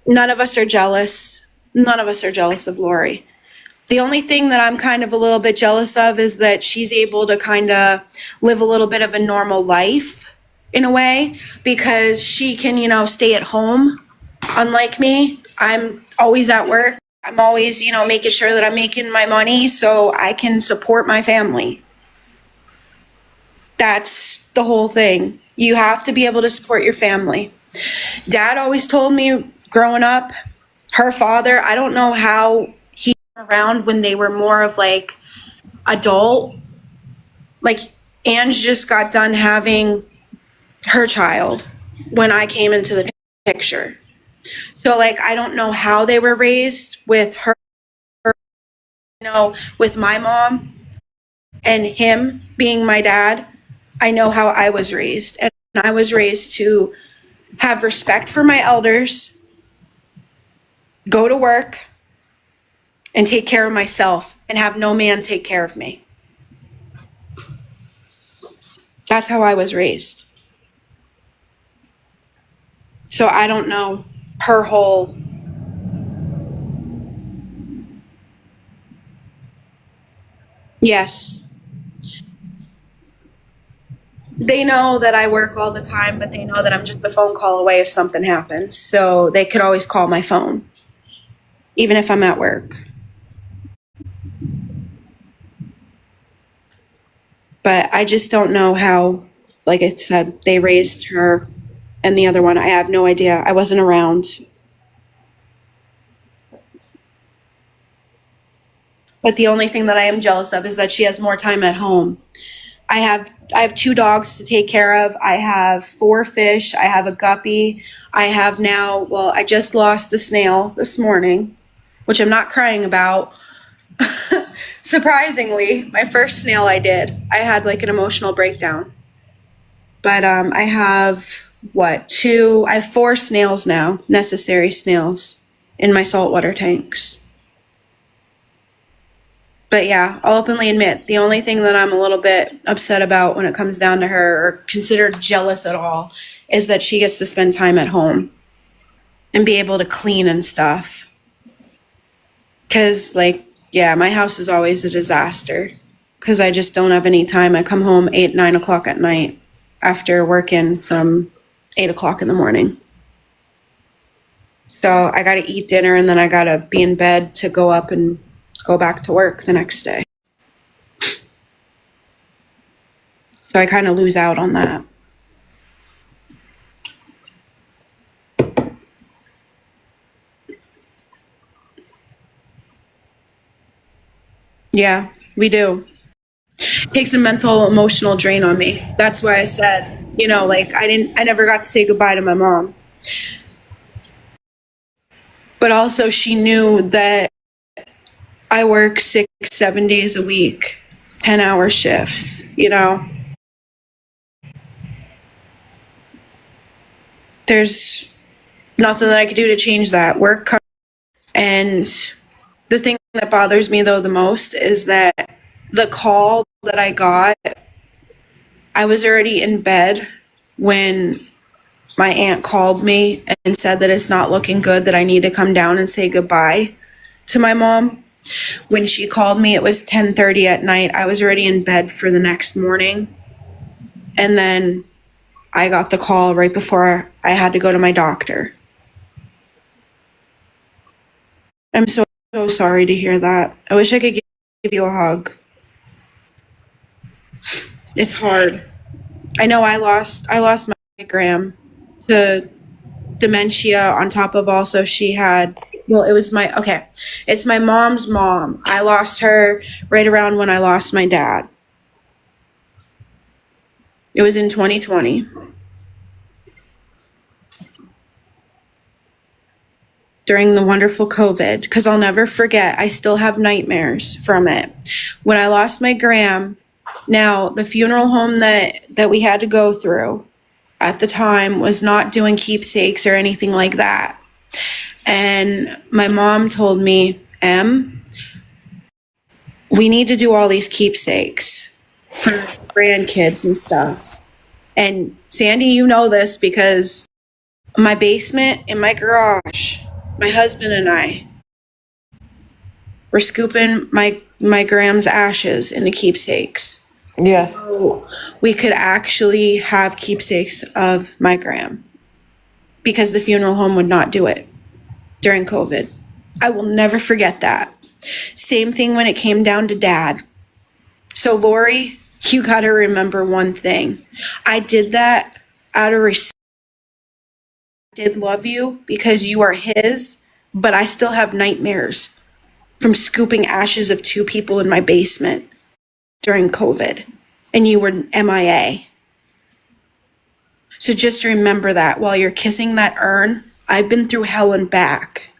none of us are jealous. None of us are jealous of Lori. The only thing that I'm kind of a little bit jealous of is that she's able to kind of live a little bit of a normal life in a way, because she can, stay at home. Unlike me, I'm always at work. I'm always, making sure that I'm making my money so I can support my family. That's the whole thing. You have to be able to support your family. Dad always told me growing up, her father, I don't know how he came around when they were more of like adult. Like Ange just got done having her child when I came into the picture. So like, I don't know how they were raised with her, with my mom and him being my dad. I know how I was raised, and I was raised to have respect for my elders, go to work, and take care of myself, and have no man take care of me. That's how I was raised. So I don't know her whole, yes. They know that I work all the time, but they know that I'm just a phone call away if something happens. So they could always call my phone, even if I'm at work. But I just don't know how, like I said, they raised her and the other one. I have no idea. I wasn't around. But the only thing that I am jealous of is that she has more time at home. I have have 2 dogs to take care of. I have 4 fish. I have a guppy. I have now, well, I just lost a snail this morning, which I'm not crying about. Surprisingly, my first snail I did, I had like an emotional breakdown. But I have, I have 4 snails now, necessary snails, in my saltwater tanks. But yeah, I'll openly admit, the only thing that I'm a little bit upset about when it comes down to her, or considered jealous at all, is that she gets to spend time at home and be able to clean and stuff. Because, like, yeah, my house is always a disaster because I just don't have any time. I come home 8, 9 o'clock at night after working from 8 o'clock in the morning. So I got to eat dinner and then I got to be in bed to go up and go back to work the next day. So I kind of lose out on that. Yeah, we do. It takes a mental, emotional drain on me. That's why I said, like I never got to say goodbye to my mom. But also she knew that I work 6, 7 days a week, 10-hour shifts, There's nothing that I could do to change that. Work comes. And the thing that bothers me, though, the most is that the call that I got, I was already in bed when my aunt called me and said that it's not looking good, that I need to come down and say goodbye to my mom. When she called me, it was 10:30 at night. I was already in bed for the next morning. And then I got the call right before I had to go to my doctor. I'm so sorry to hear that. I wish I could give you a hug. It's hard. I know I lost my gram to dementia, on top of also she had, it's my mom's mom. I lost her right around when I lost my dad. It was in 2020. During the wonderful COVID, because I'll never forget, I still have nightmares from it. When I lost my gram, now the funeral home that we had to go through at the time was not doing keepsakes or anything like that. And my mom told me, we need to do all these keepsakes for grandkids and stuff. And Sandy, you know this because my basement in my garage, my husband and I were scooping my gram's ashes into keepsakes. Yes. So we could actually have keepsakes of my gram because the funeral home would not do it during COVID. I will never forget that. Same thing when it came down to Dad. So Lori, you got to remember one thing. I did that out of respect. I did love you because you are his, but I still have nightmares from scooping ashes of 2 people in my basement during COVID, and you were MIA. So just remember that while you're kissing that urn, I've been through hell and back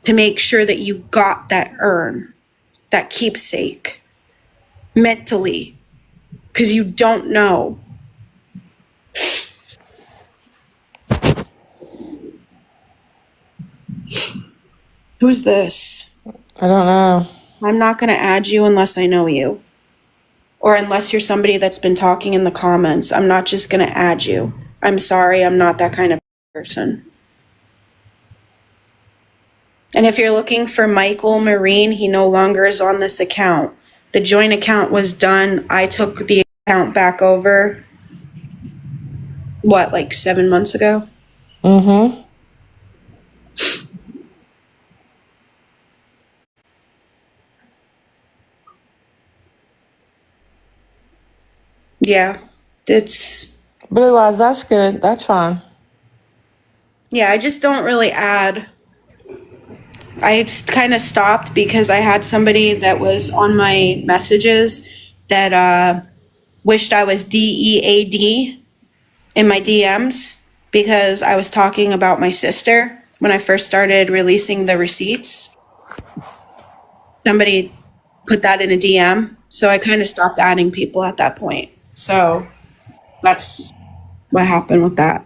to make sure that you got that urn, that keepsake, mentally, because you don't know. Who's this? I don't know. I'm not going to add you unless I know you. Or unless you're somebody that's been talking in the comments. I'm not just going to add you. I'm sorry, I'm not that kind of person. And if you're looking for Michael Marine, he no longer is on this account. The joint account was done. I took the account back over, like 7 months ago? Mm-hmm. Yeah, it's... Blue Eyes, that's good. That's fine. Yeah, I just don't really add. I kind of stopped because I had somebody that was on my messages that wished I was DEAD in my DMs because I was talking about my sister when I first started releasing the receipts. Somebody put that in a DM, so I kind of stopped adding people at that point. So that's what happened with that.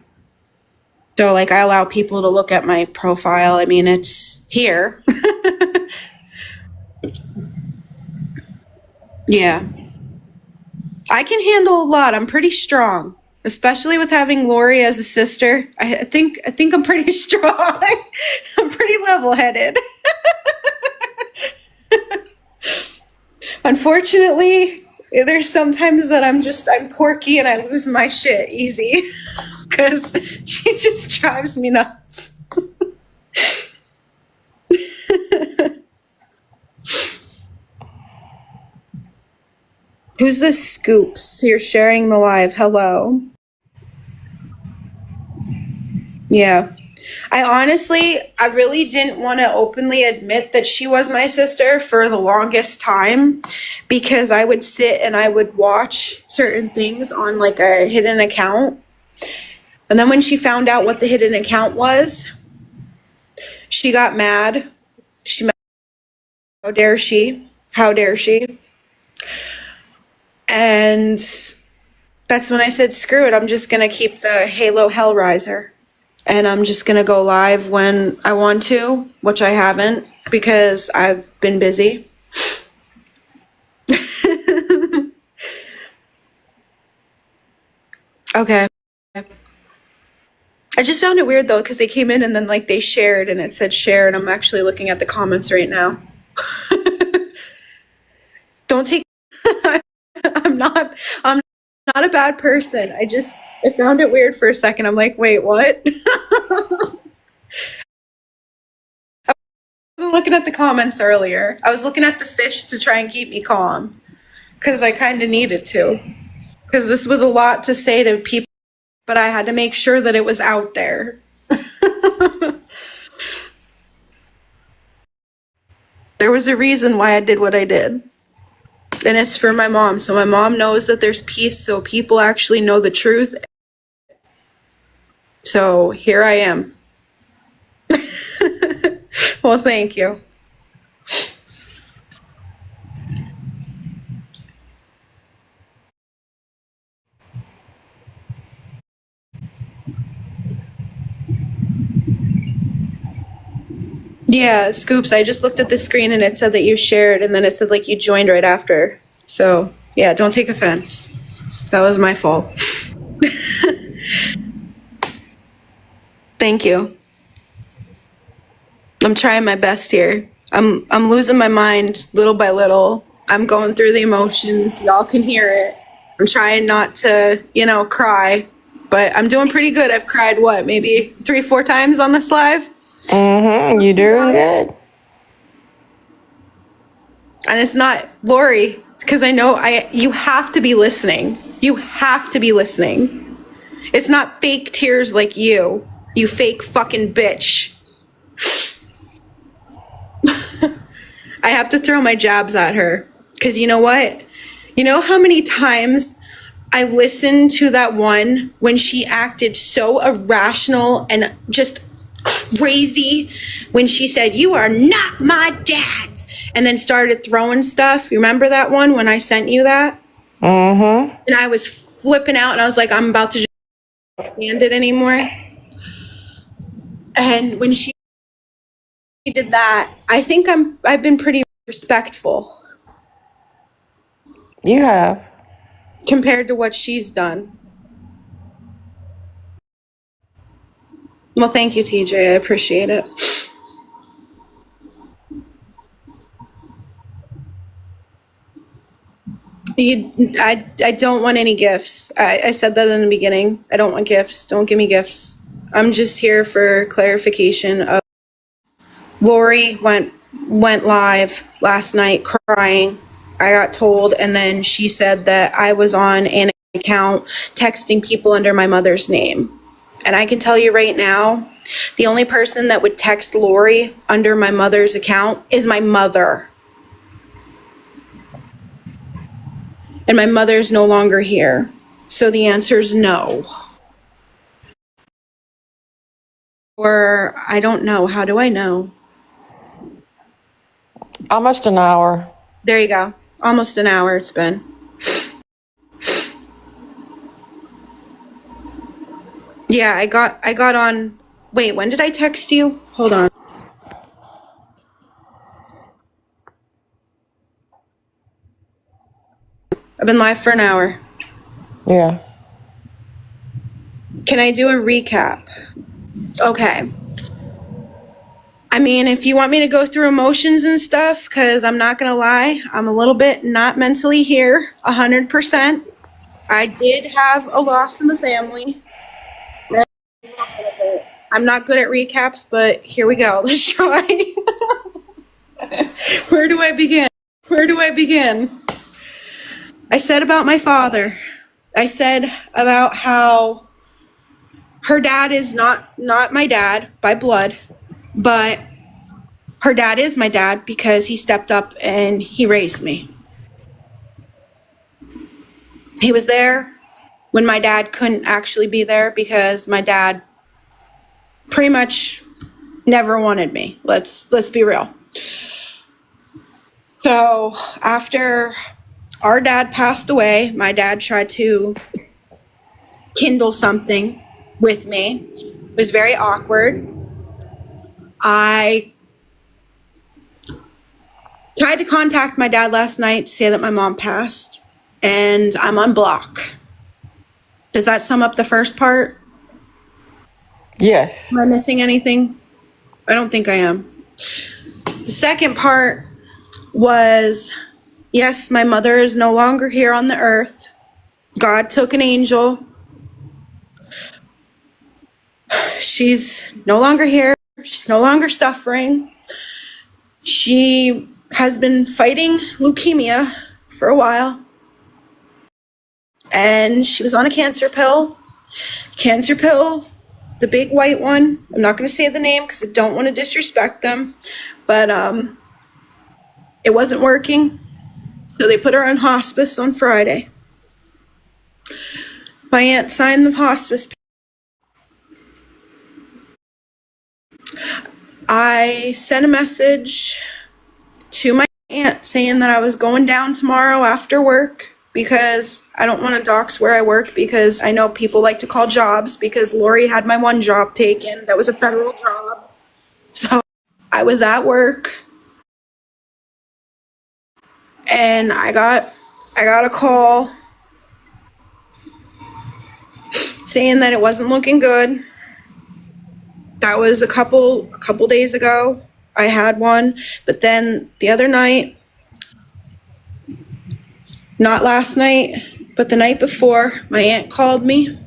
So like I allow people to look at my profile. I mean, it's here. Yeah. I can handle a lot. I'm pretty strong, especially with having Lori as a sister. I think I'm pretty strong. I'm pretty level-headed. Unfortunately, there's sometimes that I'm quirky and I lose my shit easy because she just drives me nuts. Who's this Scoops? You're sharing the live. Hello. Yeah. I really didn't want to openly admit that she was my sister for the longest time because I would sit and I would watch certain things on like a hidden account. And then when she found out what the hidden account was, she got mad. How dare she? How dare she? And that's when I said, screw it. I'm just going to keep the Halo Hellraiser. And I'm just going to go live when I want to, which I haven't because I've been busy. Okay. I just found it weird though because they came in and then like they shared and it said share and I'm actually looking at the comments right now. Don't take I'm not a bad person. I found it weird for a second. I'm like, wait, what? I wasn't looking at the comments earlier. I was looking at the fish to try and keep me calm because I kind of needed to. Because this was a lot to say to people, but I had to make sure that it was out there. There was a reason why I did what I did. And it's for my mom. So my mom knows that there's peace so people actually know the truth. So here I am. Well, thank you. Yeah, Scoops, I just looked at the screen and it said that you shared and then it said like you joined right after. So yeah, don't take offense. That was my fault. Thank you. I'm trying my best here. I'm losing my mind little by little. I'm going through the emotions. Y'all can hear it. I'm trying not to, cry, but I'm doing pretty good. I've cried maybe 3-4 times on this live? You're doing good. And it's not Lori, because I know you have to be listening. You have to be listening. It's not fake tears like you fake fucking bitch. I have to throw my jabs at her. Because you know what? You know how many times I listened to that one when she acted so irrational and just crazy when she said, "You are not my dad's," and then started throwing stuff. You remember that one when I sent you that? And I was flipping out and I was like, I'm about to just stand it anymore. And when she did that, I think I've been pretty respectful. You have. Compared to what she's done. Well, thank you, TJ. I appreciate it. I don't want any gifts. I said that in the beginning. I don't want gifts. Don't give me gifts. I'm just here for clarification of Lori went live last night crying. I got told, and then she said that I was on an account texting people under my mother's name. And I can tell you right now, the only person that would text Lori under my mother's account is my mother. and my mother's no longer here. So the answer is no. Or I don't know. How do I know? Almost an hour. There you go. Almost an hour it's been. Yeah, I got on. Wait, when did I text you? Hold on. I've been live for an hour. Yeah. Can I do a recap? Okay. I mean, if you want me to go through emotions and stuff, because I'm not going to lie, I'm a little bit not mentally here, 100%. I did have a loss in the family. I'm not good at recaps, but here we go. Let's try. Where do I begin? I said about my father. I said about how her dad is not my dad by blood, but her dad is my dad because he stepped up and he raised me. He was there when my dad couldn't actually be there because my dad pretty much never wanted me. Let's be real. So after our dad passed away, my dad tried to kindle something with me. It was very awkward. I tried to contact my dad last night to say that my mom passed, and I'm on block. Does that sum up the first part? Yes. Am I missing anything? I don't think I am. The second part was, yes, my mother is no longer here on the earth. God took an angel. She's no longer here. She's no longer suffering. She has been fighting leukemia for a while. And she was on a cancer pill. Cancer pill, the big white one. I'm not going to say the name because I don't want to disrespect them. But it wasn't working. So they put her on hospice on Friday. My aunt signed the hospice. I sent a message to my aunt saying that I was going down tomorrow after work because I don't want to dox where I work because I know people like to call jobs because Lori had my one job taken. That was a federal job. So I was at work and I got a call saying that it wasn't looking good. That was a couple days ago. I had one, but then the other night, not last night, but the night before, my aunt called me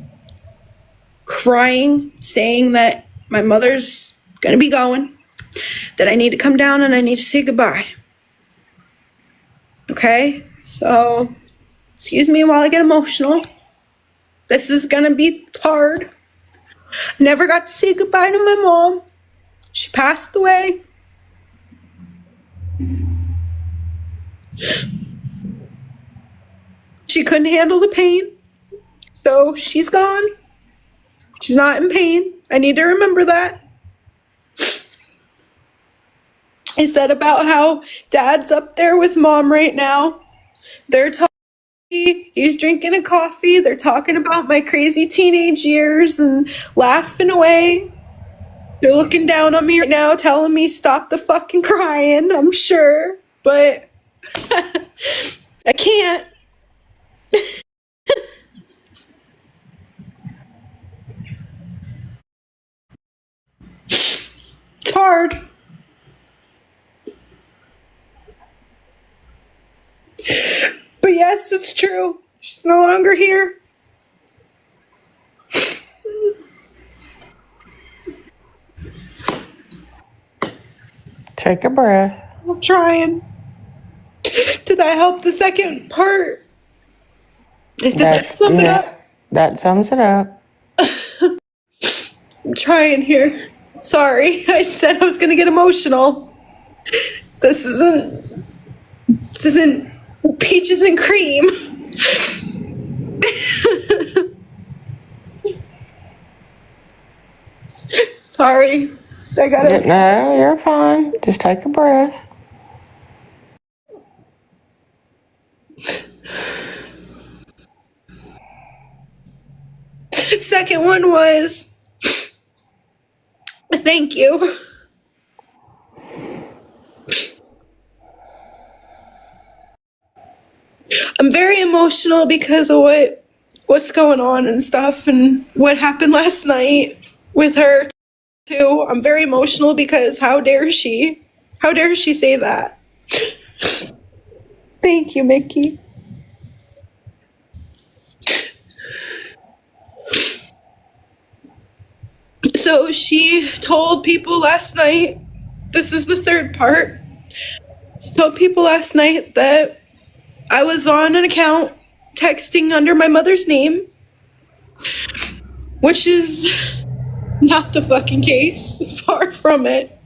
crying, saying that my mother's gonna be going, that I need to come down and I need to say goodbye. Okay, so excuse me while I get emotional. This is gonna be hard. I never got to say goodbye to my mom. She passed away. She couldn't handle the pain, so she's gone. She's not in pain. I need to remember that. I said about how dad's up there with mom right now. They're talking, he's drinking a coffee. They're talking about my crazy teenage years and laughing away. They're looking down on me right now, telling me stop the fucking crying, I'm sure. But I can't. It's hard. But yes, it's true. She's no longer here. Take a breath. I'm trying. Did that help the second part? Did that sum it up? That sums it up. I'm trying here. Sorry, I said I was gonna get emotional. This isn't peaches and cream. Sorry. I gotta. No, you're fine. Just take a breath. Second one was, thank you. I'm very emotional because of what's going on and stuff and what happened last night with her too. I'm very emotional because how dare she? How dare she say that? Thank you, Mickey. So she told people last night, this is the third part. She told people last night that I was on an account texting under my mother's name, which is not the fucking case. Far from it.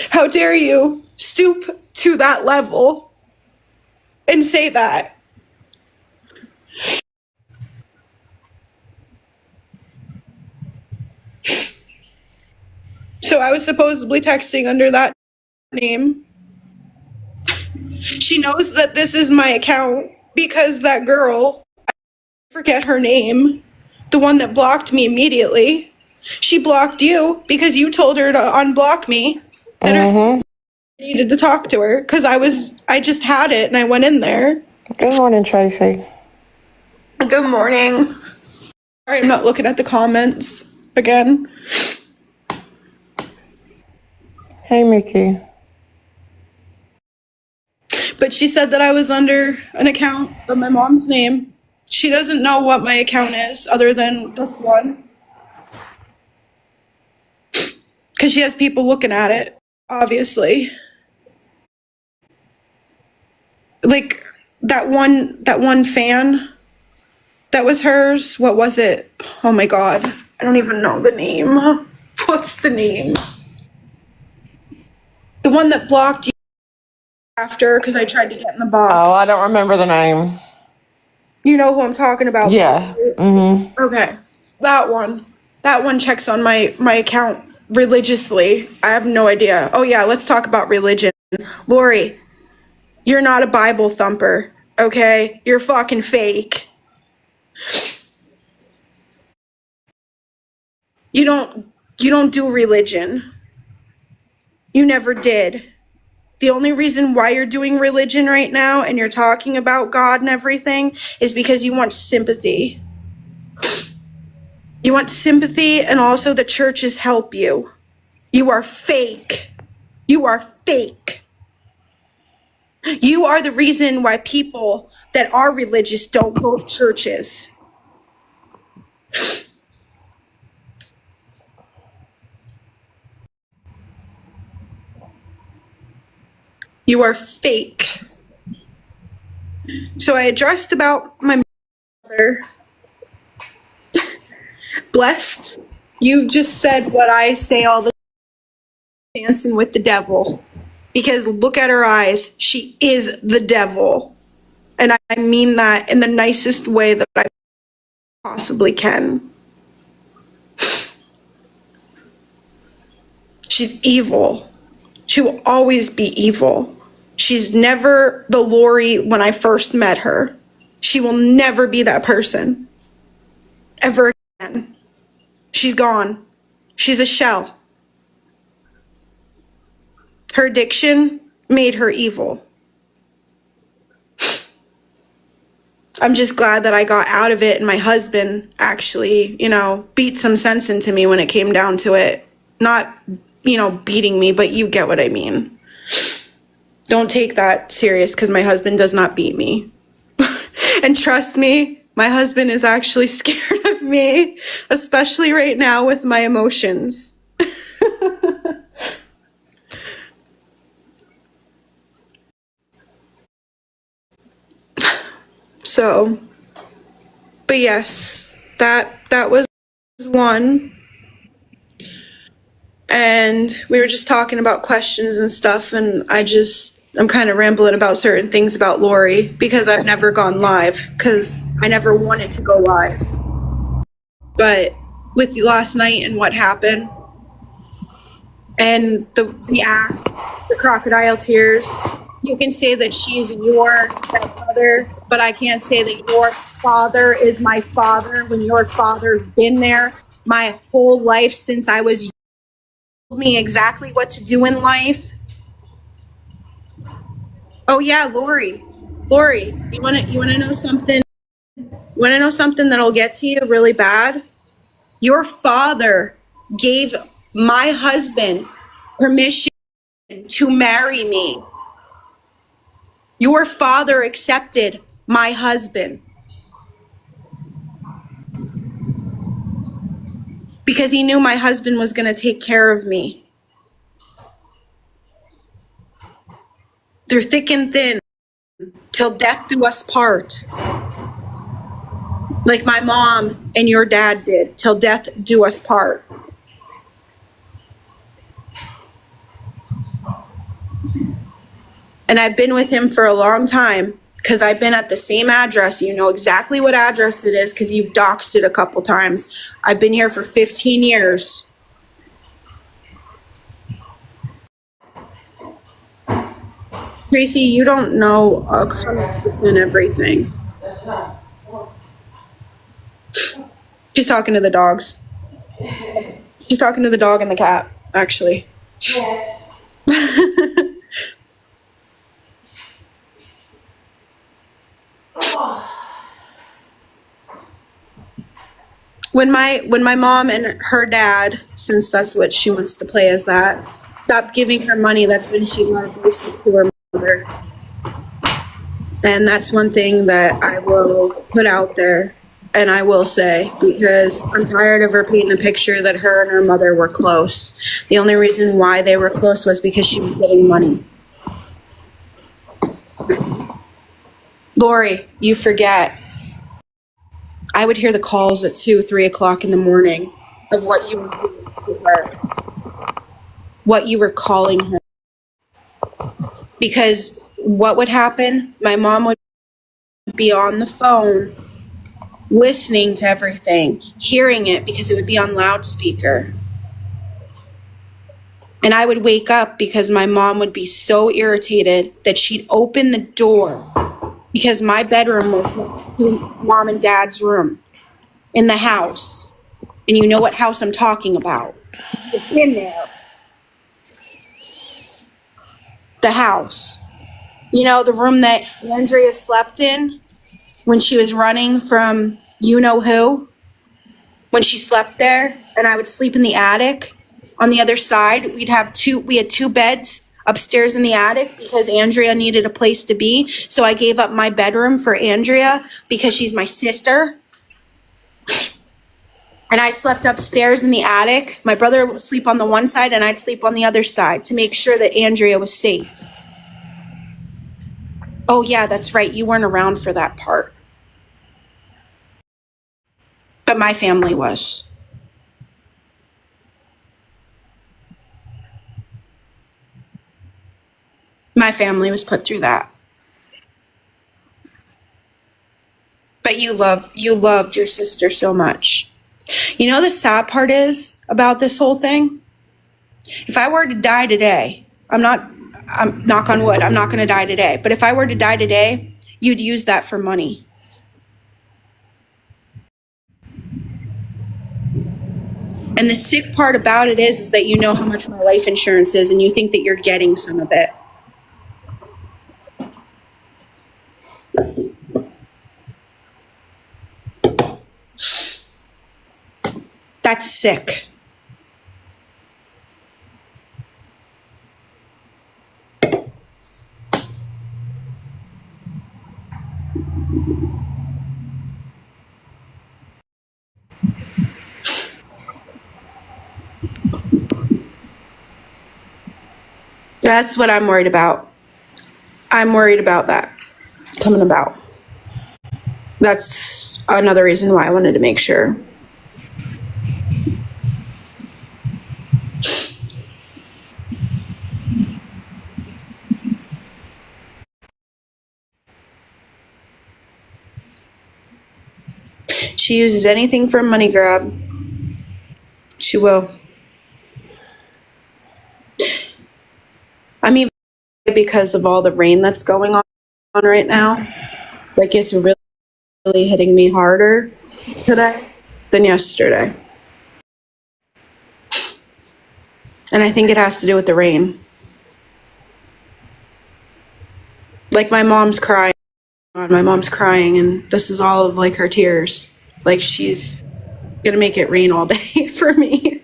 How dare you stoop to that level and say that? So I was supposedly texting under that name. She knows that this is my account because that girl, I forget her name, the one that blocked me immediately, she blocked you because you told her to unblock me. That I needed to talk to her because I just had it and I went in there. Good morning, Tracy. Good morning. Sorry, I'm not looking at the comments again. Hey, Mickey. But she said that I was under an account of my mom's name. She doesn't know what my account is other than this one. Because she has people looking at it, obviously. Like that one fan that was hers. What was it? Oh my god. I don't even know the name. What's the name? The one that blocked you after because I tried to get in the box. Oh, I don't remember the name. You know who I'm talking about? Yeah. Mm-hmm. Okay. That one. That one checks on my account religiously. I have no idea. Oh yeah, let's talk about religion. Lori, you're not a Bible thumper, okay? You're fucking fake. You don't do religion. You never did. The only reason why you're doing religion right now and you're talking about God and everything is because you want sympathy. You want sympathy and also the churches help you. You are fake. You are fake. You are the reason why people that are religious don't go to churches. You are fake. So I addressed about my mother. Blessed, you just said what I say all the time, dancing with the devil. Because look at her eyes. She is the devil. And I mean that in the nicest way that I possibly can. She's evil. She will always be evil. She's never the Lori when I first met her. She will never be that person. Ever again. She's gone. She's a shell. Her addiction made her evil. I'm just glad that I got out of it and my husband actually, beat some sense into me when it came down to it. Not, beating me, but you get what I mean. Don't take that serious because my husband does not beat me. And trust me, my husband is actually scared of me, especially right now with my emotions. So, but yes, that was one. And we were just talking about questions and stuff, and I'm kind of rambling about certain things about Lori because I've never gone live because I never wanted to go live. But with last night and what happened and the act, the crocodile tears, you can say that she's your stepmother, but I can't say that your father is my father when your father's been there my whole life since I was young, told me exactly what to do in life. Oh yeah, Lori, you wanna know something? You wanna know something that'll get to you really bad? Your father gave my husband permission to marry me. Your father accepted my husband because he knew my husband was going to take care of me through thick and thin, till death do us part. Like my mom and your dad did, till death do us part. And I've been with him for a long time because I've been at the same address. You know exactly what address it is because you've doxed it a couple times. I've been here for 15 years. Tracy, you don't know 100% everything. She's talking to the dogs. She's talking to the dog and the cat, actually. Yes. When my mom and her dad, since that's what she wants to play as that, stopped giving her money, that's when she got abusive to her mother. And that's one thing that I will put out there and I will say, because I'm tired of her painting a picture that her and her mother were close. The only reason why they were close was because she was getting money. Lori, you forget. I would hear the calls at 2, 3 o'clock in the morning of what you were doing to her, what you were calling her. Because what would happen? My mom would be on the phone, listening to everything, hearing it because it would be on loudspeaker. And I would wake up because my mom would be so irritated that she'd open the door because my bedroom was next to mom and dad's room in the house. And you know what house I'm talking about. You've been there. The house. You know, the room that Andrea slept in when she was running from you know who? When she slept there, and I would sleep in the attic. On the other side, we had 2 beds upstairs in the attic because Andrea needed a place to be. So I gave up my bedroom for Andrea because she's my sister. And I slept upstairs in the attic. My brother would sleep on the one side and I'd sleep on the other side to make sure that Andrea was safe. Oh yeah, that's right. You weren't around for that part. But my family was. My family was put through that. But you loved your sister so much. You know the sad part is about this whole thing? If I were to die today, I'm knock on wood, I'm not going to die today. But if I were to die today, you'd use that for money. And the sick part about it is that you know how much my life insurance is and you think that you're getting some of it. That's sick. That's what I'm worried about. I'm worried about that coming about. That's another reason why I wanted to make sure. she uses anything for a money grab. She will. I'm even because of all the rain that's going on right now. Like, it's really hitting me harder today than yesterday. And I think it has to do with the rain. Like, my mom's crying, and this is all of like her tears. Like, she's gonna make it rain all day for me.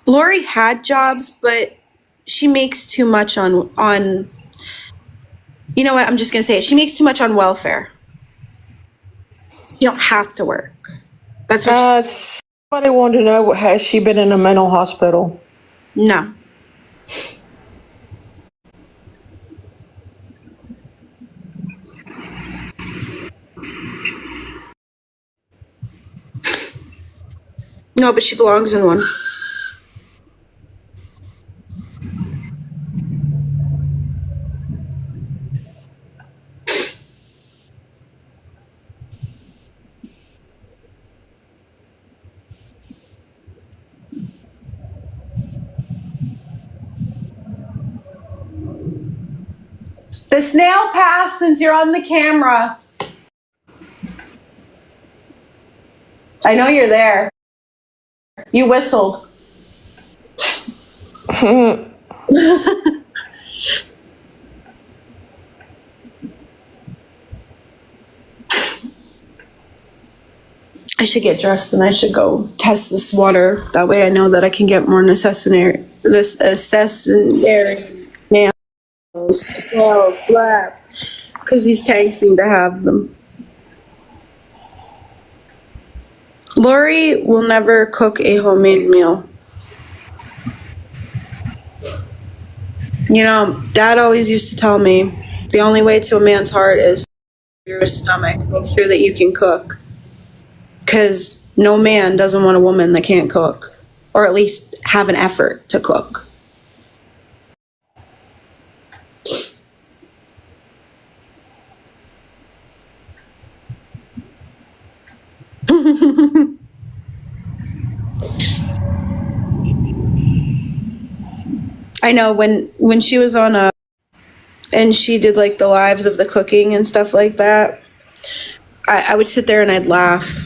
Lori had jobs, but she makes too much on you know what, I'm just gonna say it. She makes too much on welfare. You don't have to work. That's what Somebody wanted to know, has she been in a mental hospital? no. No, but she belongs in one. The snail passed since you're on the camera. I know you're there. You whistled. I should get dressed and I should go test this water. That way I know that I can get more necessary nails, snails, blah. Because these tanks need to have them. Lori will never cook a homemade meal. You know, Dad always used to tell me, the only way to a man's heart is your stomach. Make sure that you can cook. Because no man doesn't want a woman that can't cook. Or at least have an effort to cook. I know when she was on and she did like the lives of the cooking and stuff like that, I would sit there and I'd laugh.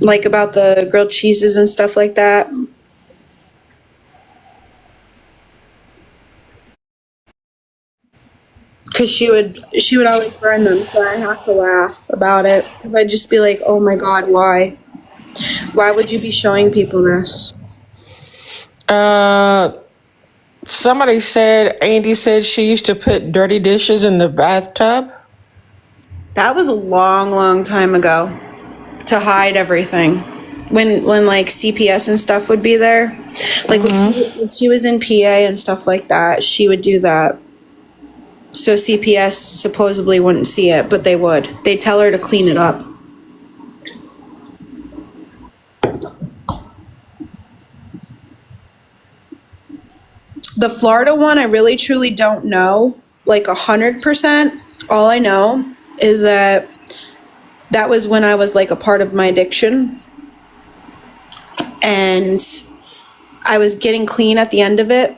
Like about the grilled cheeses and stuff like that. Because she would always burn them, so I have to laugh about it. Because I'd just be like, oh my God, why? Why would you be showing people this? Somebody said, Andy said she used to put dirty dishes in the bathtub. That was a long time ago, to hide everything. When like CPS and stuff would be there, like when she was in PA and stuff like that, she would do that. So CPS supposedly wouldn't see it, but they would. They'd tell her to clean it up. The Florida one, I really truly don't know, like 100%. All I know is that was when I was like a part of my addiction. And I was getting clean at the end of it.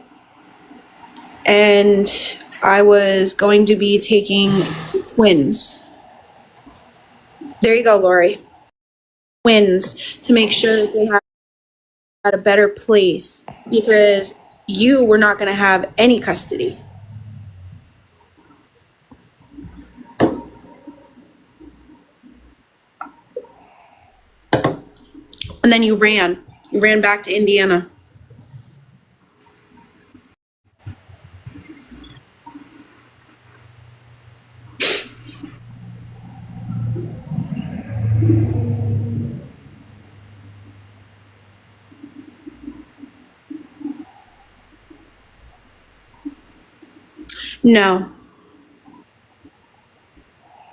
And I was going to be taking twins. There you go, Lori. Twins, to make sure that they had a better place, because you were not going to have any custody. And then you ran back to Indiana.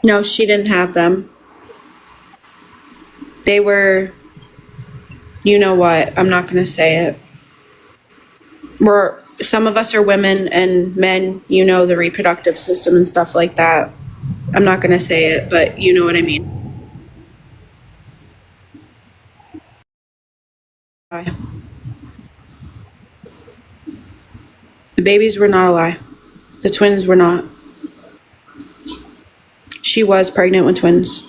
No, she didn't have them. They were, you know what, I'm not going to say it. some of us are women, and men, you know, the reproductive system and stuff like that. I'm not going to say it, but you know what I mean. The babies were not a lie. The twins were not. She was pregnant with twins.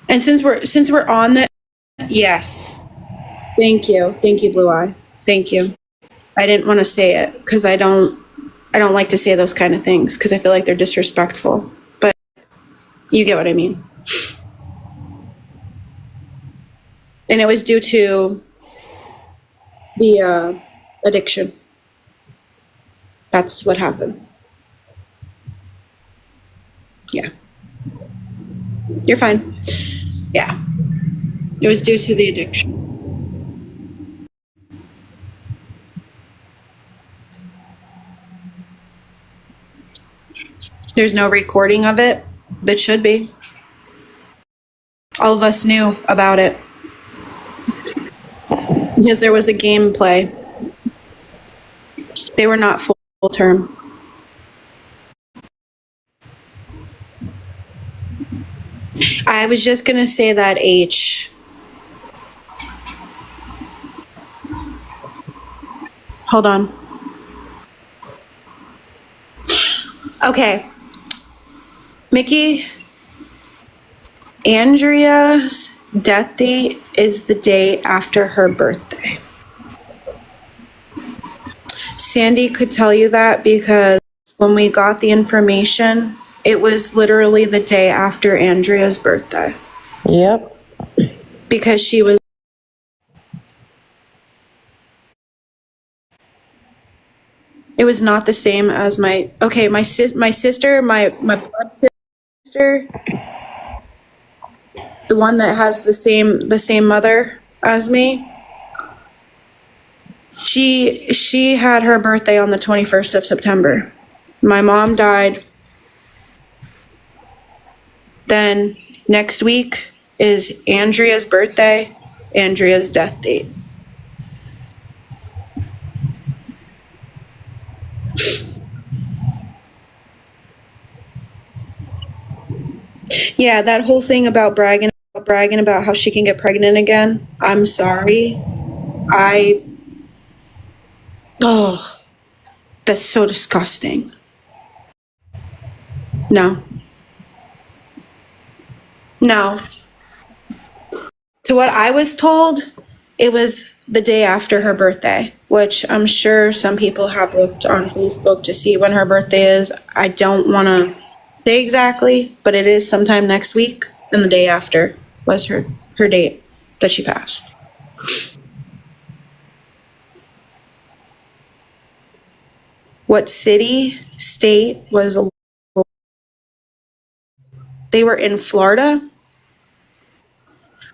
And since we're on that, yes. Thank you, Blue Eye. Thank you. I didn't want to say it because I don't like to say those kind of things because I feel like they're disrespectful. But you get what I mean. And it was due to the addiction. That's what happened. Yeah. You're fine. Yeah. It was due to the addiction. There's no recording of it. That should be. All of us knew about it because there was a gameplay. They were not full term. I was just going to say that H. Hold on. Okay. Mickey, Andrea's death date is the day after her birthday. Sandy could tell you that because when we got the information, it was literally the day after Andrea's birthday. Yep. Because she was. It was not the same as my sister, my blood sister, the one that has the same mother as me. She had her birthday on the 21st of September. My mom died. Then next week is Andrea's birthday, Andrea's death date. Yeah, that whole thing about bragging about how she can get pregnant again. I'm sorry. Oh, that's so disgusting. No. No. To what I was told, it was the day after her birthday, which I'm sure some people have looked on Facebook to see when her birthday is. I don't want to say exactly, but it is sometime next week, and the day after was her date that she passed. What city, state was they were in Florida?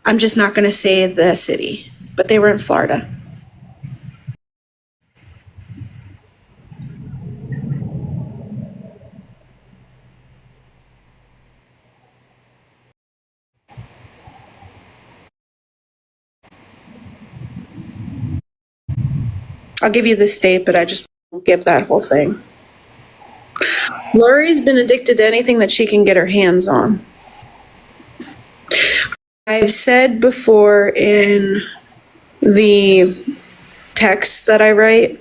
I'm just not going to say the city, but they were in Florida. I'll give you the state, but I just won't give that whole thing. Lori's been addicted to anything that she can get her hands on. I've said before in the texts that I write,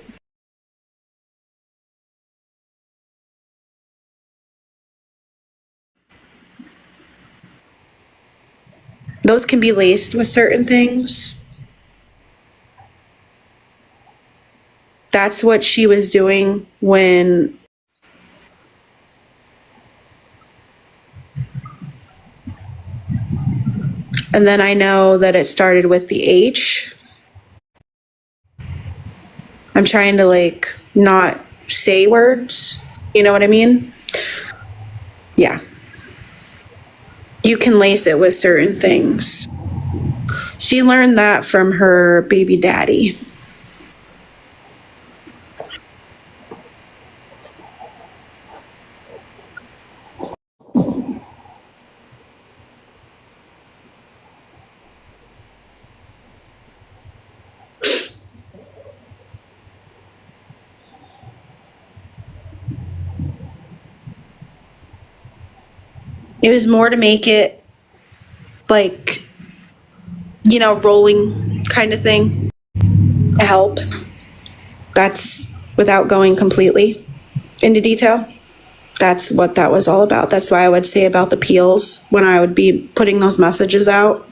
those can be laced with certain things. That's what she was doing when and then I know that it started with the H. I'm trying to not say words. You know what I mean? Yeah. You can lace it with certain things. She learned that from her baby daddy. It was more to make it like, rolling kind of thing to help. That's without going completely into detail. That's what that was all about. That's why I would say about the peels when I would be putting those messages out,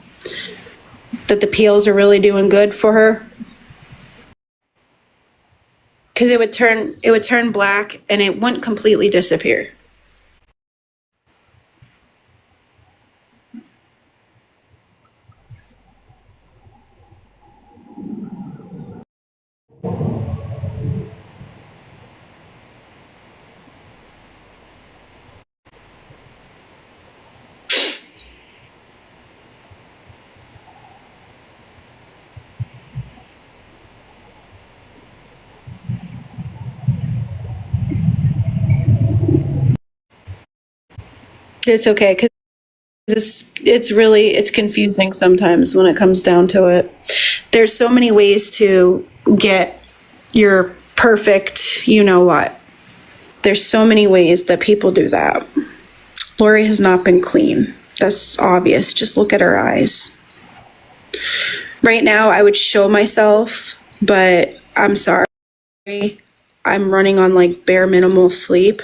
that the peels are really doing good for her. Because it would turn black and it wouldn't completely disappear. It's okay, because it's confusing sometimes when it comes down to it. There's so many ways to get your perfect, what. There's so many ways that people do that. Lori has not been clean. That's obvious. Just look at her eyes. Right now, I would show myself, but I'm sorry. I'm running on like bare minimal sleep.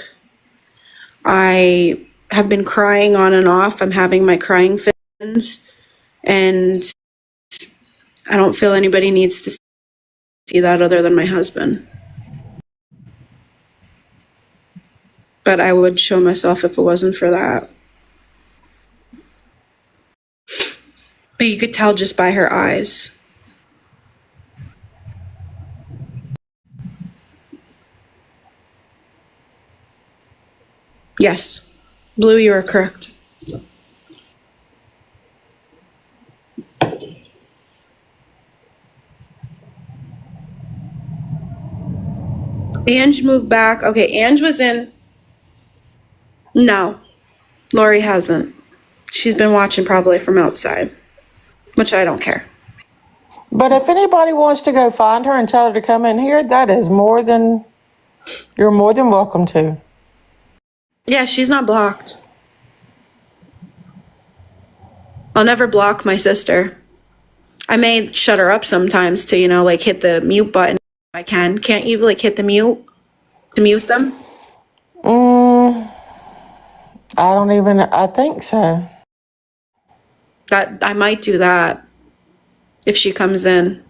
I have been crying on and off. I'm having my crying fits, and I don't feel anybody needs to see that other than my husband. But I would show myself if it wasn't for that. But you could tell just by her eyes. Yes. Blue, you are correct. Ange moved back. Okay, Ange was in. No, Lori hasn't. She's been watching probably from outside, which I don't care. But if anybody wants to go find her and tell her to come in here, you're more than welcome to. Yeah, she's not blocked. I'll never block my sister. I may shut her up sometimes to, hit the mute button if I can. Can't you, hit the mute to mute them? I think so. That I might do that if she comes in.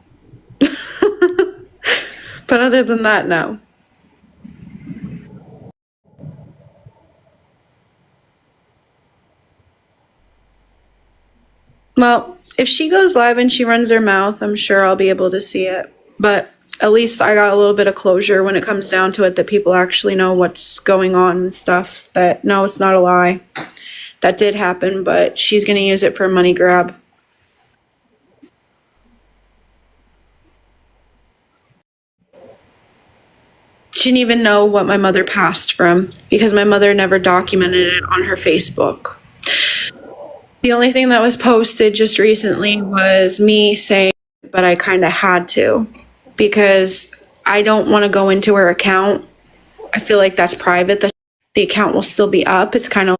But other than that, no. Well, if she goes live and she runs her mouth, I'm sure I'll be able to see it. But at least I got a little bit of closure when it comes down to it, that people actually know what's going on and stuff. That, no, it's not a lie. That did happen, but she's going to use it for a money grab. She didn't even know what my mother passed from because my mother never documented it on her Facebook. The only thing that was posted just recently was me saying, but I kind of had to because I don't want to go into her account. I feel like that's private. The account will still be up. It's kind of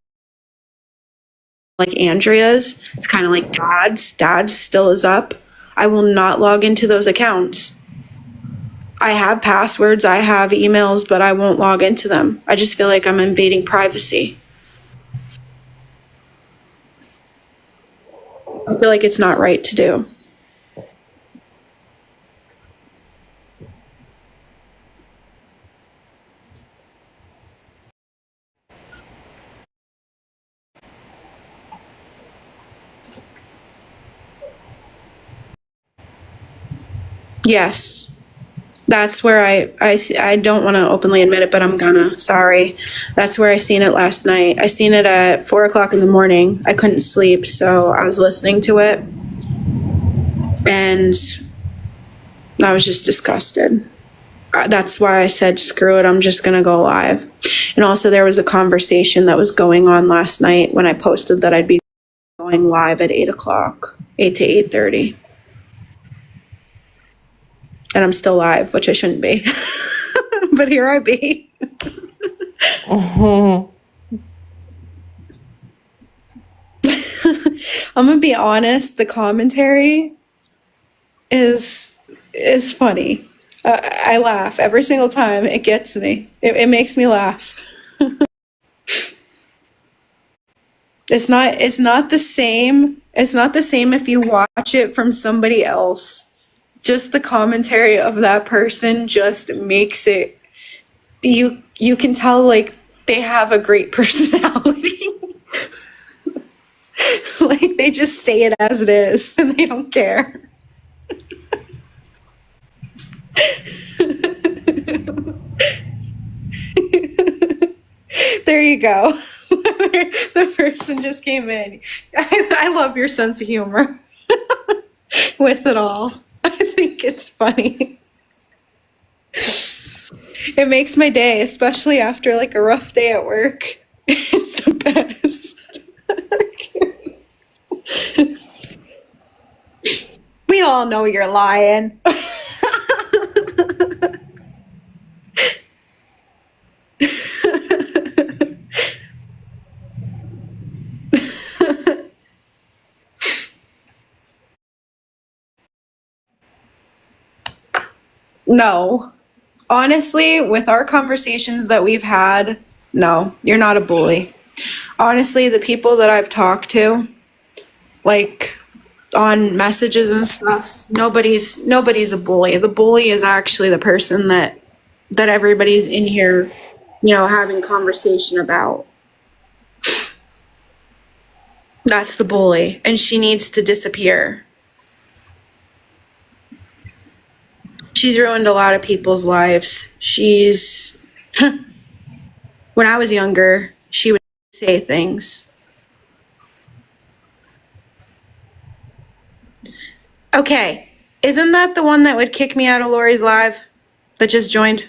like Andrea's. It's kind of like Dad's. Dad's still is up. I will not log into those accounts. I have passwords, I have emails, but I won't log into them. I just feel like I'm invading privacy. I feel like it's not right to do. Yes. That's where I don't want to openly admit it, but I'm gonna. Sorry. That's where I seen it last night. I seen it at 4 o'clock in the morning. I couldn't sleep, so I was listening to it. And I was just disgusted. That's why I said, screw it, I'm just gonna go live. And also there was a conversation that was going on last night when I posted that I'd be going live at 8 o'clock, 8 to 8:30. And I'm still live, which I shouldn't be. But here I be. I'm gonna be honest, the commentary is funny. I laugh every single time. It gets me. It makes me laugh. It's not the same. It's not the same if you watch it from somebody else. Just the commentary of that person just makes it, you can tell like they have a great personality. Like they just say it as it is and they don't care. There you go. The person just came in. I love your sense of humor with it all. I think it's funny. It makes my day, especially after like a rough day at work. It's the best. We all know you're lying. No. Honestly, with our conversations that we've had, no, you're not a bully. Honestly, the people that I've talked to, like on messages and stuff, nobody's a bully. The bully is actually the person that everybody's in here, having conversation about. That's the bully, and she needs to disappear. She's ruined a lot of people's lives. When I was younger, she would say things. Okay, isn't that the one that would kick me out of Lori's live that just joined?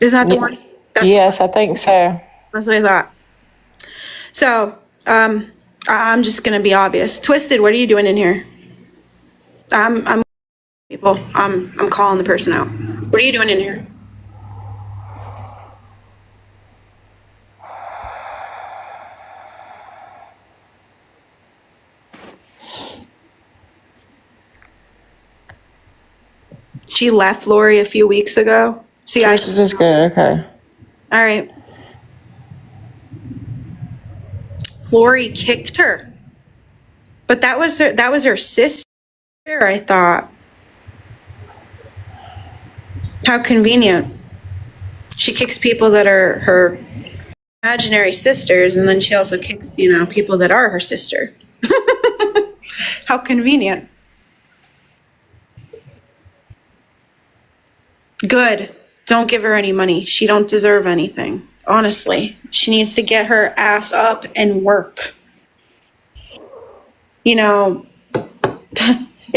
Isn't that the one? Yes, I think so. That's what I thought. So, I'm just gonna be obvious. Twisted, what are you doing in here? I'm people. I'm calling the person out. What are you doing in here? She left Lori a few weeks ago. See, This is good. Okay. all right. Lori kicked her, but that was her sister. I thought. How convenient. She kicks people that are her imaginary sisters, and then she also kicks, people that are her sister. How convenient. Good. Don't give her any money. She don't deserve anything. Honestly, she needs to get her ass up and work. If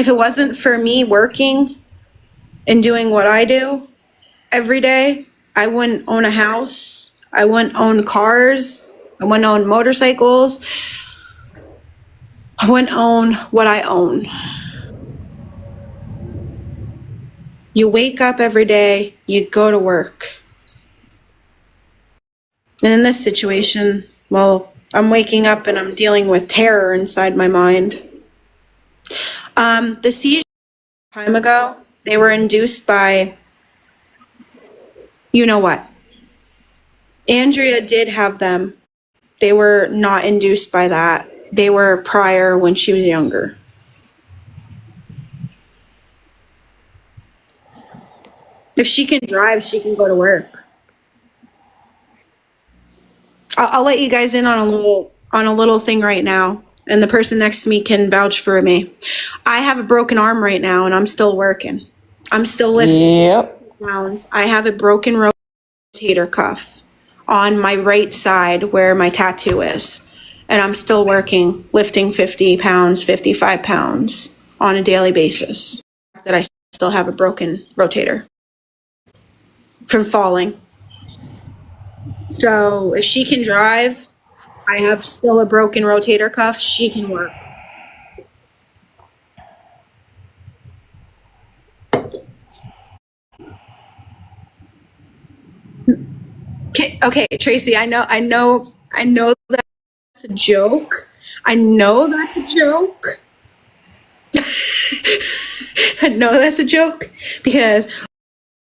it wasn't for me working and doing what I do every day, I wouldn't own a house. I wouldn't own cars. I wouldn't own motorcycles. I wouldn't own what I own. You wake up every day, you go to work. And in this situation, well, I'm waking up and I'm dealing with terror inside my mind. The seizures a time ago, they were induced by, you know what? Andrea did have them. They were not induced by that. They were prior when she was younger. If she can drive, she can go to work. I'll let you guys in on a little thing right now, and the person next to me can vouch for me. I have a broken arm right now, and I'm still working. I'm still lifting pounds. I have a broken rotator cuff on my right side where my tattoo is, and I'm still working, lifting 50 pounds, 55 pounds on a daily basis. That I still have a broken rotator from falling. So if she can drive, I have still a broken rotator cuff, she can work. Okay, Tracy, I know that's a joke. I know that's a joke. I know that's a joke because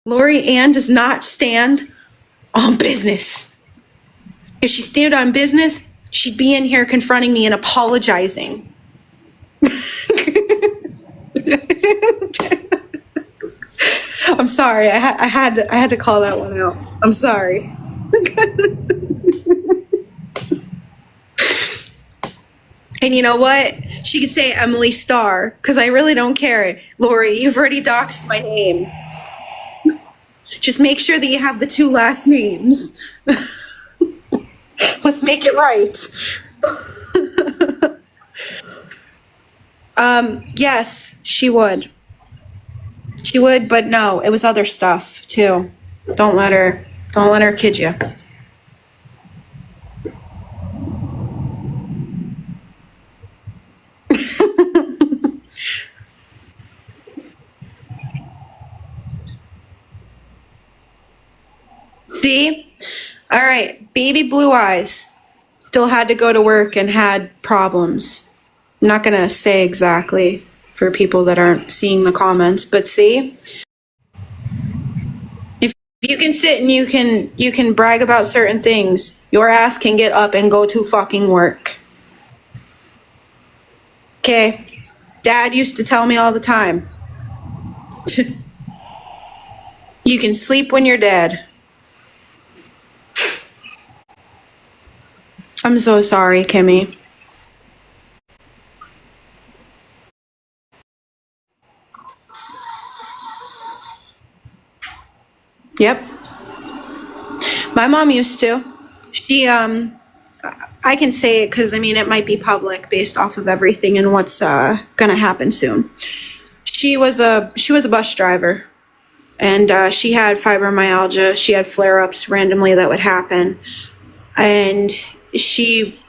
Lori Ann does not stand on business. If she stood on business, she'd be in here confronting me and apologizing. I'm sorry. I had to call that one out. I'm sorry. And you know what? She could say Emily Starr, because I really don't care. Lori, you've already doxed my name. Just make sure that you have the 2 last names. Let's make it right. Yes, she would. She would, but no, it was other stuff too. Don't let her kid you. See? All right, baby blue eyes still had to go to work and had problems. I'm not gonna say exactly for people that aren't seeing the comments, but see? If you can sit and you can brag about certain things, your ass can get up and go to fucking work. Okay? Dad used to tell me all the time. You can sleep when you're dead. I'm so sorry, Kimmy. Yep. My mom used to. She, I can say it because, I mean, it might be public based off of everything and what's gonna happen soon. She was a bus driver, and she had fibromyalgia. She had flare-ups randomly that would happen, and she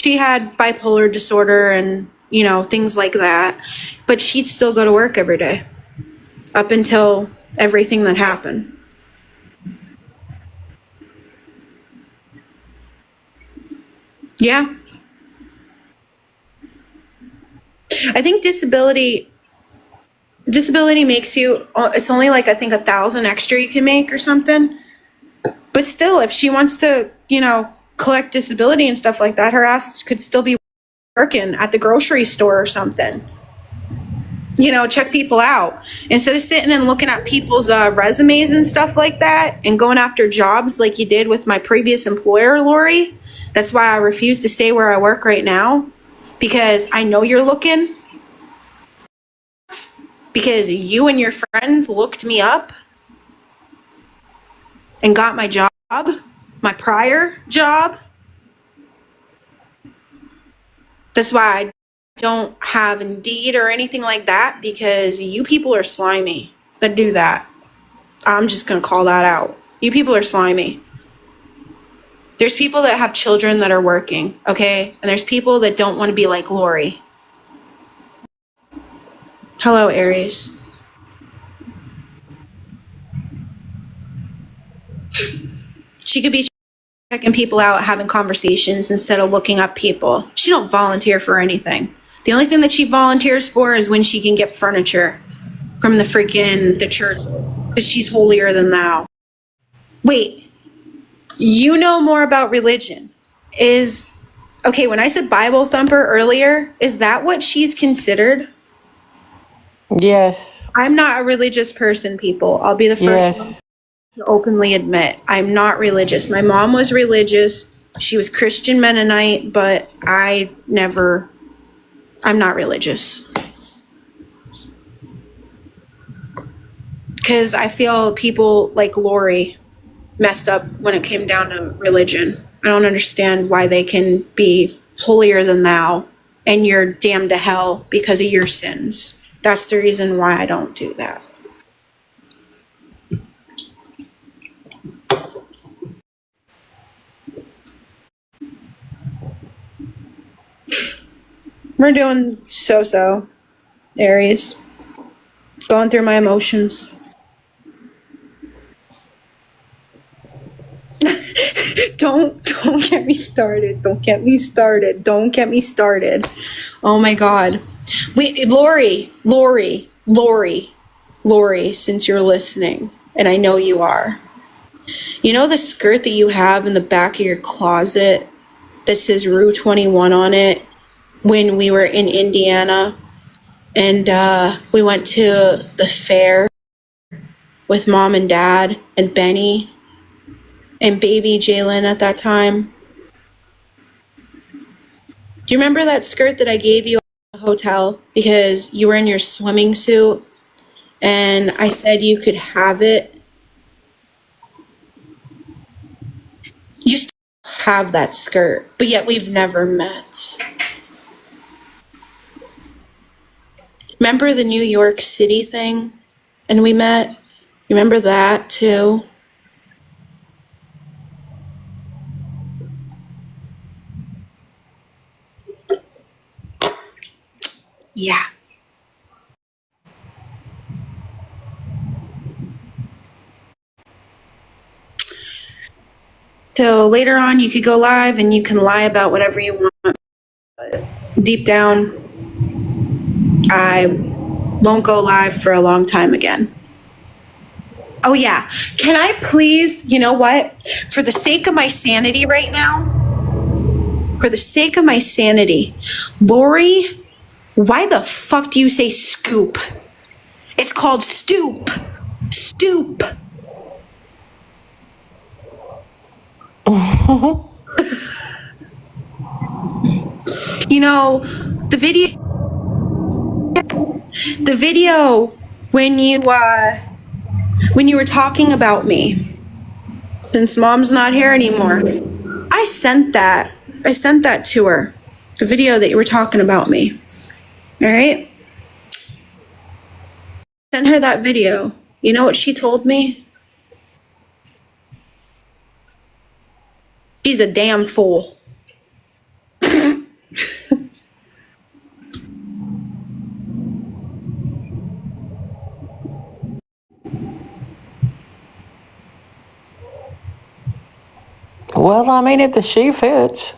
had bipolar disorder and, you know, things like that. But she'd still go to work every day up until everything that happened. Yeah. I think disability makes you, it's only like, I think 1,000 extra you can make or something. But still, if she wants to, you know, collect disability and stuff like that, her ass could still be working at the grocery store or something. You know, check people out. Instead of sitting and looking at people's resumes and stuff like that and going after jobs like you did with my previous employer, Lori. That's why I refuse to say where I work right now, because I know you're looking. Because you and your friends looked me up and got my job, my prior job. That's why I don't have Indeed or anything like that, because you people are slimy that do that. I'm just going to call that out. You people are slimy. There's people that have children that are working, okay? And there's people that don't want to be like Lori. Hello, Aries. She could be checking people out, having conversations instead of looking up people. She don't volunteer for anything. The only thing that she volunteers for is when she can get furniture from the churches, because she's holier than thou. Wait, you know more about religion. Okay, when I said Bible thumper earlier, is that what she's considered? Yes. I'm not a religious person, people. I'll be the first one to openly admit I'm not religious. My mom was religious. She was Christian Mennonite, but I'm not religious. Because I feel people like Lori messed up when it came down to religion. I don't understand why they can be holier than thou and you're damned to hell because of your sins. That's the reason why I don't do that. We're doing so-so, Aries. Going through my emotions. Don't Don't get me started. Don't get me started. Don't get me started. Oh my God. Wait, Lori, since you're listening, and I know you are. You know the skirt that you have in the back of your closet that says Rue 21 on it when we were in Indiana and we went to the fair with Mom and Dad and Benny and baby Jalen at that time? Do you remember that skirt that I gave you at the hotel because you were in your swimming suit and I said you could have it? You still have that skirt, but yet we've never met. Remember the New York City thing? And we met? You remember that too? Yeah. So later on, you could go live and you can lie about whatever you want. But deep down, I won't go live for a long time again. Oh, yeah. Can I please, you know what? For the sake of my sanity right now, Lori, why the fuck do you say scoop? It's called stoop. Stoop. You know, the video when you were talking about me, since Mom's not here anymore, I sent that to her. The video that you were talking about me. All right? Sent her that video. You know what she told me? She's a damn fool. Well, I mean, if the shoe fits.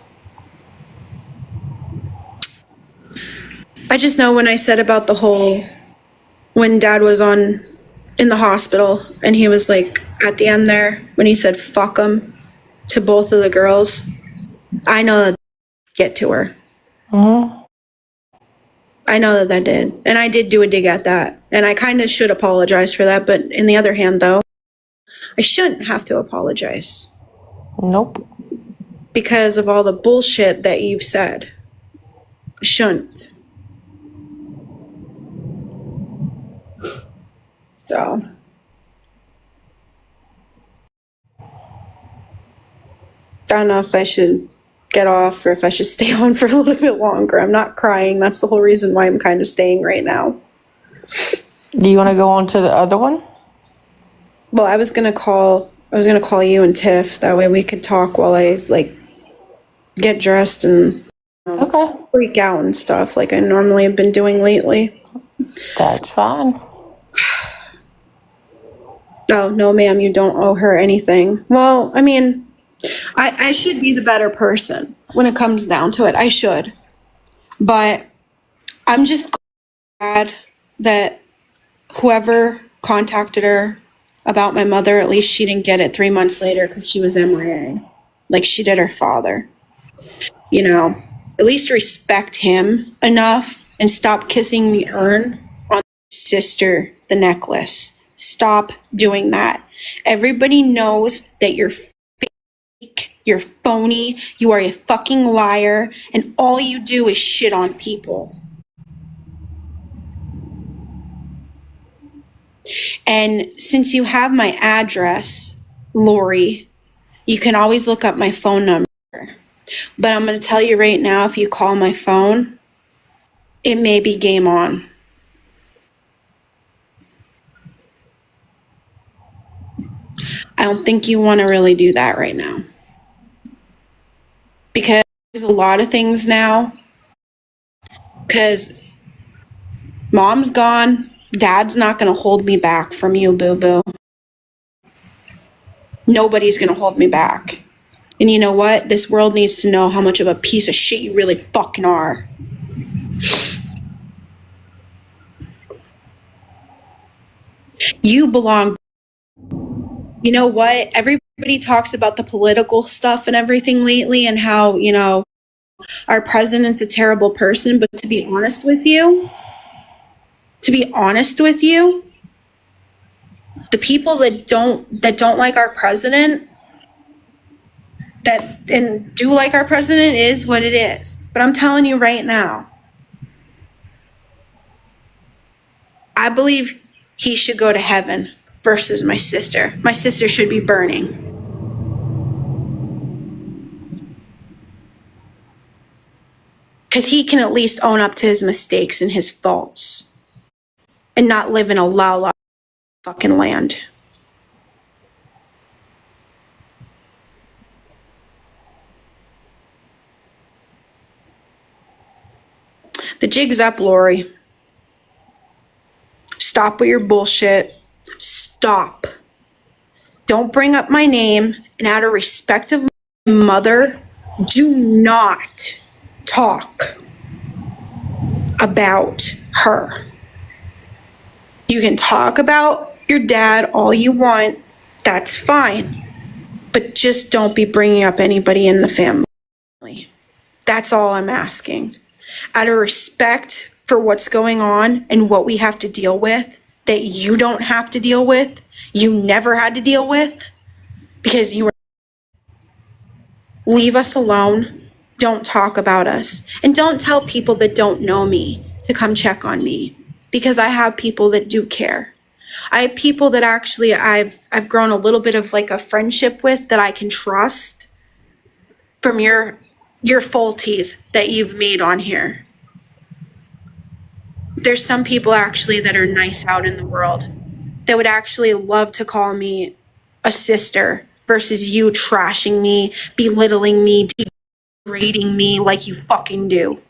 I just know when I said about the whole, when Dad was in the hospital and he was like at the end there, when he said fuck them to both of the girls, I know that get to her. Mm-hmm. I know that did. And I did do a dig at that. And I kind of should apologize for that. But in the other hand, though, I shouldn't have to apologize. Nope. Because of all the bullshit that you've said. I shouldn't. So. I don't know if I should get off or if I should stay on for a little bit longer. I'm not crying. That's the whole reason why I'm kind of staying right now. Do you want to go on to the other one? Well, I was gonna call you and Tiff. That way we could talk while I get dressed and Okay. freak out and stuff like I normally have been doing lately. That's fine. Oh, no, ma'am, you don't owe her anything. Well, I mean, I should be the better person when it comes down to it. I should. But I'm just glad that whoever contacted her about my mother, at least she didn't get it 3 months later because she was MIA, like she did her father. You know, at least respect him enough and stop kissing the urn on sister, the necklace. Stop doing that. Everybody knows that you're fake, you're phony, you are a fucking liar, and all you do is shit on people. And since you have my address, Lori, you can always look up my phone number. But I'm going to tell you right now, if you call my phone, it may be game on. I don't think you want to really do that right now. Because there's a lot of things now. Because Mom's gone. Dad's not going to hold me back from you, boo-boo. Nobody's going to hold me back. And you know what? This world needs to know how much of a piece of shit you really fucking are. You belong. You know what? Everybody talks about the political stuff and everything lately and how, you know, our president's a terrible person, but to be honest with you, the people that don't like our president, that and do like our president, is what it is. But I'm telling you right now, I believe he should go to heaven versus my sister. My sister should be burning. Because he can at least own up to his mistakes and his faults and not live in a la-la fucking land. The jig's up, Lori. Stop with your bullshit. Stop. Don't bring up my name, and out of respect of my mother, do not talk about her. You can talk about your dad all you want. That's fine. But just don't be bringing up anybody in the family. That's all I'm asking. Out of respect for what's going on and what we have to deal with, that you don't have to deal with, you never had to deal with, because you were. Leave us alone. Don't talk about us. And don't tell people that don't know me to come check on me, because I have people that do care. I have people that actually I've grown a little bit of like a friendship with, that I can trust from your faulties that you've made on here. There's some people actually that are nice out in the world that would actually love to call me a sister versus you trashing me, belittling me, degrading me like you fucking do.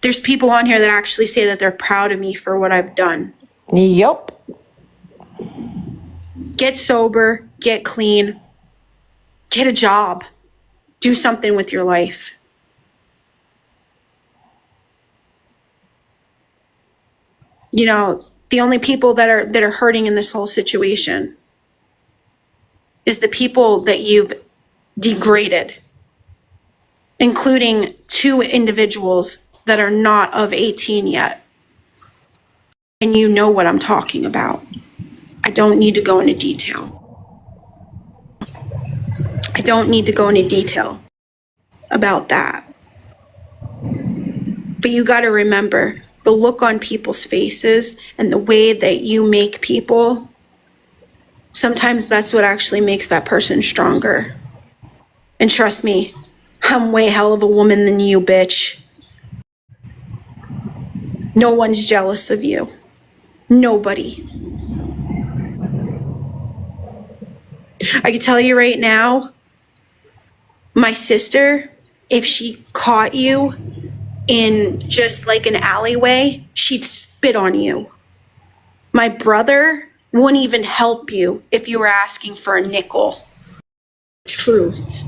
There's people on here that actually say that they're proud of me for what I've done. Yup. Get sober, get clean, get a job, do something with your life. You know, the only people that are hurting in this whole situation is the people that you've degraded, including 2 individuals that are not of 18 yet. And you know what I'm talking about. I don't need to go into detail. I don't need to go into detail about that. But you got to remember, the look on people's faces and the way that you make people, sometimes that's what actually makes that person stronger. And trust me, I'm way hell of a woman than you, bitch. No one's jealous of you. Nobody. I can tell you right now, my sister, if she caught you in just like an alleyway, she'd spit on you. My brother wouldn't even help you if you were asking for a nickel. Truth.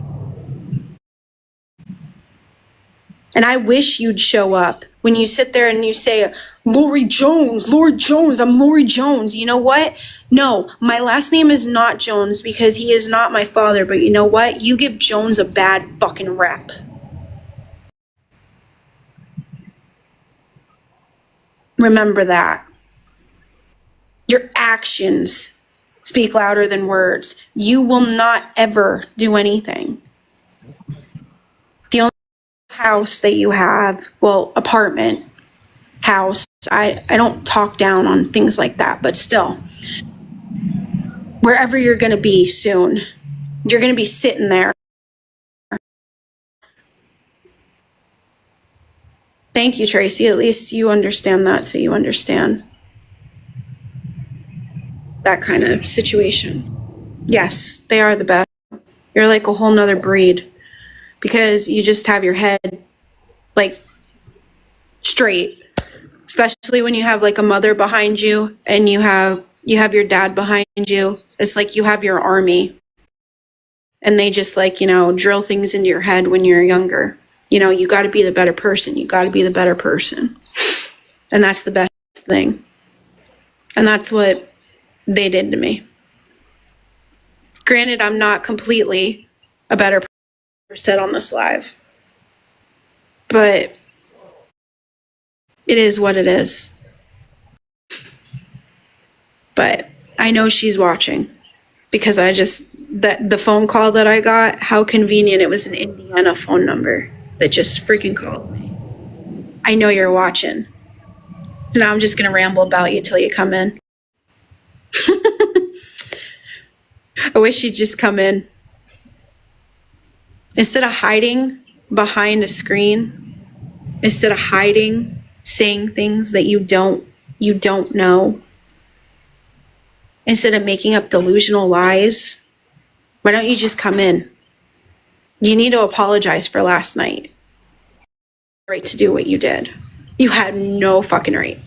And I wish you'd show up. When you sit there and you say, Lori Jones, I'm Lori Jones. You know what? No, my last name is not Jones because he is not my father. But you know what? You give Jones a bad fucking rep. Remember that. Your actions speak louder than words. You will not ever do anything. The only house that you have, well, apartment, house, I don't talk down on things like that, but still, wherever you're going to be soon, you're going to be sitting there. Thank you, Tracy. At least you understand that, so you understand that kind of situation. Yes, they are the best. You're like a whole nother breed because you just have your head like straight, especially when you have like a mother behind you and you have your dad behind you. It's like you have your army. and they just like, you know, drill things into your head when you're younger. You know, you got to be the better person. You got to be the better person. And that's the best thing. And that's what they did to me. Granted, I'm not completely a better person on this live, but it is what it is. But I know she's watching because the phone call that I got, how convenient. It was an Indiana phone number that just freaking called me. I know you're watching. So now I'm just going to ramble about you till you come in. I wish you'd just come in. Instead of hiding behind a screen, instead of hiding, saying things that you don't know, instead of making up delusional lies, why don't you just come in? You need to apologize for last night. Right to do what you did. You had no fucking right.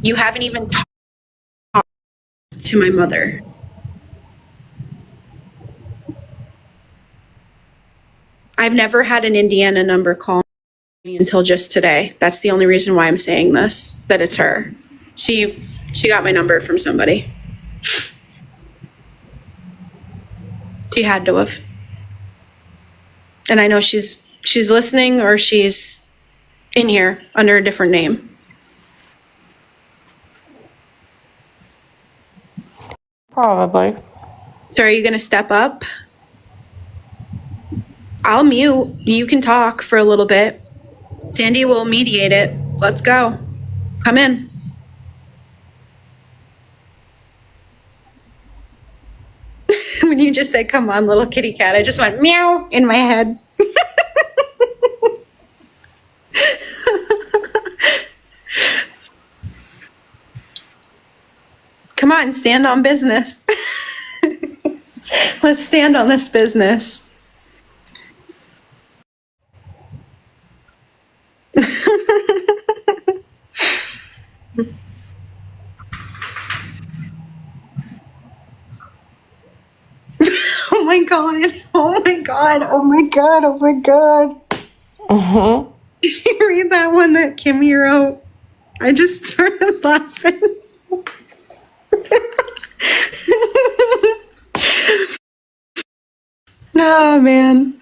You haven't even talked to my mother. I've never had an Indiana number call me until just today. That's the only reason why I'm saying this, that it's her. She got my number from somebody. She had to have. And I know she's listening, or she's in here under a different name. Probably. So are you going to step up? I'll mute. You can talk for a little bit. Sandy will mediate it. Let's go. Come in. When you just said, come on, little kitty cat, I just went meow in my head. Come on, stand on business. Let's stand on this business. Oh my god. Oh my god. Oh my god. Oh my god. Mm-hmm. Did you read that one that Kimmy wrote? I just started laughing. Oh man.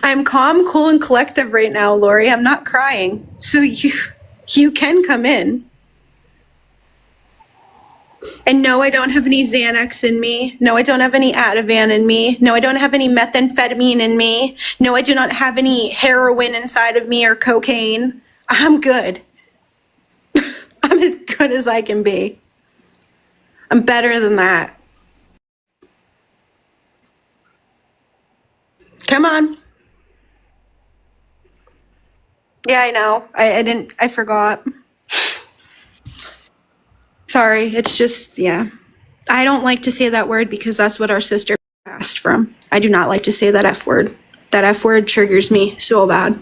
I'm calm, cool, and collective right now, Lori. I'm not crying. So you can come in. And no, I don't have any Xanax in me. No, I don't have any Ativan in me. No, I don't have any methamphetamine in me. No, I do not have any heroin inside of me or cocaine. I'm good. I'm as good as I can be. I'm better than that. Come on. Yeah, I know. I forgot. Sorry, it's just, yeah. I don't like to say that word because that's what our sister passed from. I do not like to say that F word. That F word triggers me so bad.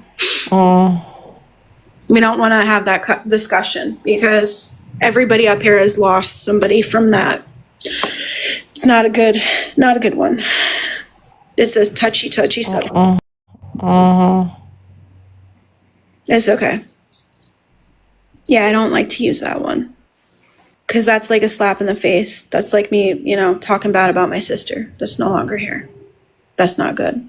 We don't want to have that discussion because everybody up here has lost somebody from that. It's not a good one. It's a touchy subject. It's okay. Yeah, I don't like to use that one. Because that's like a slap in the face. That's like me, talking bad about my sister that's no longer here. That's not good.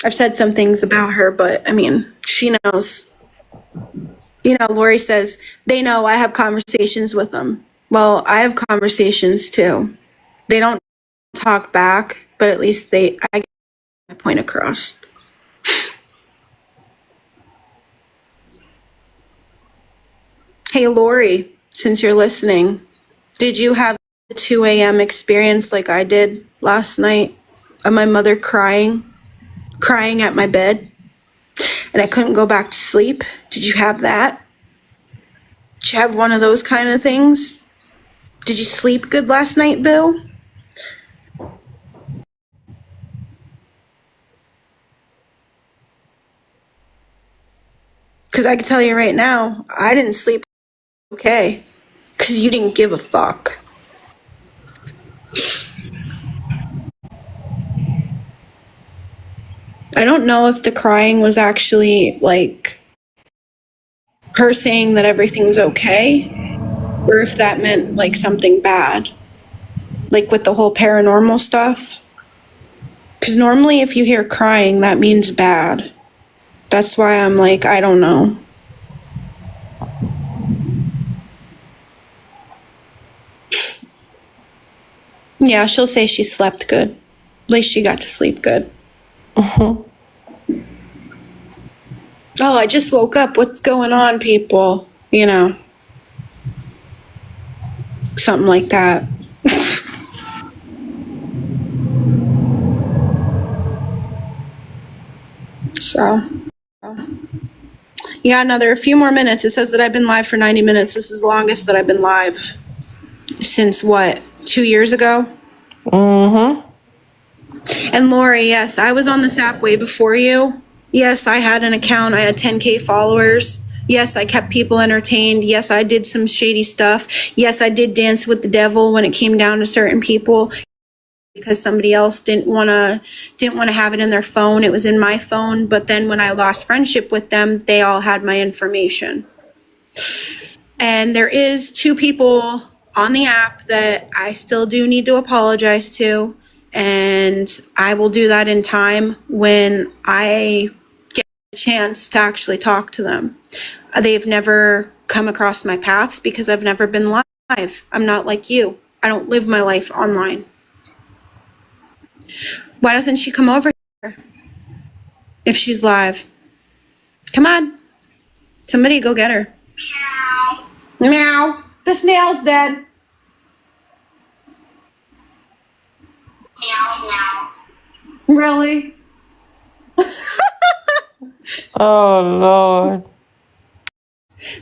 I've said some things about her, but I mean, she knows. Lori says, they know I have conversations with them. Well, I have conversations too. They don't talk back, but at least I get my point across. Hey, Lori, since you're listening, did you have a 2 a.m. experience like I did last night of my mother crying at my bed, and I couldn't go back to sleep? Did you have that? Did you have one of those kind of things? Did you sleep good last night, Bill? Because I can tell you right now, I didn't sleep okay. Because you didn't give a fuck. I don't know if the crying was actually like her saying that everything's okay, or if that meant like something bad, like with the whole paranormal stuff. Because normally if you hear crying, that means bad. That's why I'm like, I don't know. Yeah, she'll say she slept good. At least she got to sleep good. Oh, I just woke up. What's going on, people? You know, something like that. So, you got a few more minutes. It says that I've been live for 90 minutes. This is the longest that I've been live since what, 2 years ago? Mm-hmm. And Lori, yes, I was on this app way before you. Yes, I had an account. I had 10K followers. Yes, I kept people entertained. Yes, I did some shady stuff. Yes, I did dance with the devil when it came down to certain people because somebody else didn't want to have it in their phone. It was in my phone. But then when I lost friendship with them, they all had my information. And there is 2 people on the app that I still do need to apologize to. And I will do that in time when I get a chance to actually talk to them. They've never come across my paths because I've never been live. I'm not like you. I don't live my life online. Why doesn't she come over here if she's live? Come on. Somebody go get her. Meow. Meow. The snail's dead. Meow, meow. Really? Oh, Lord.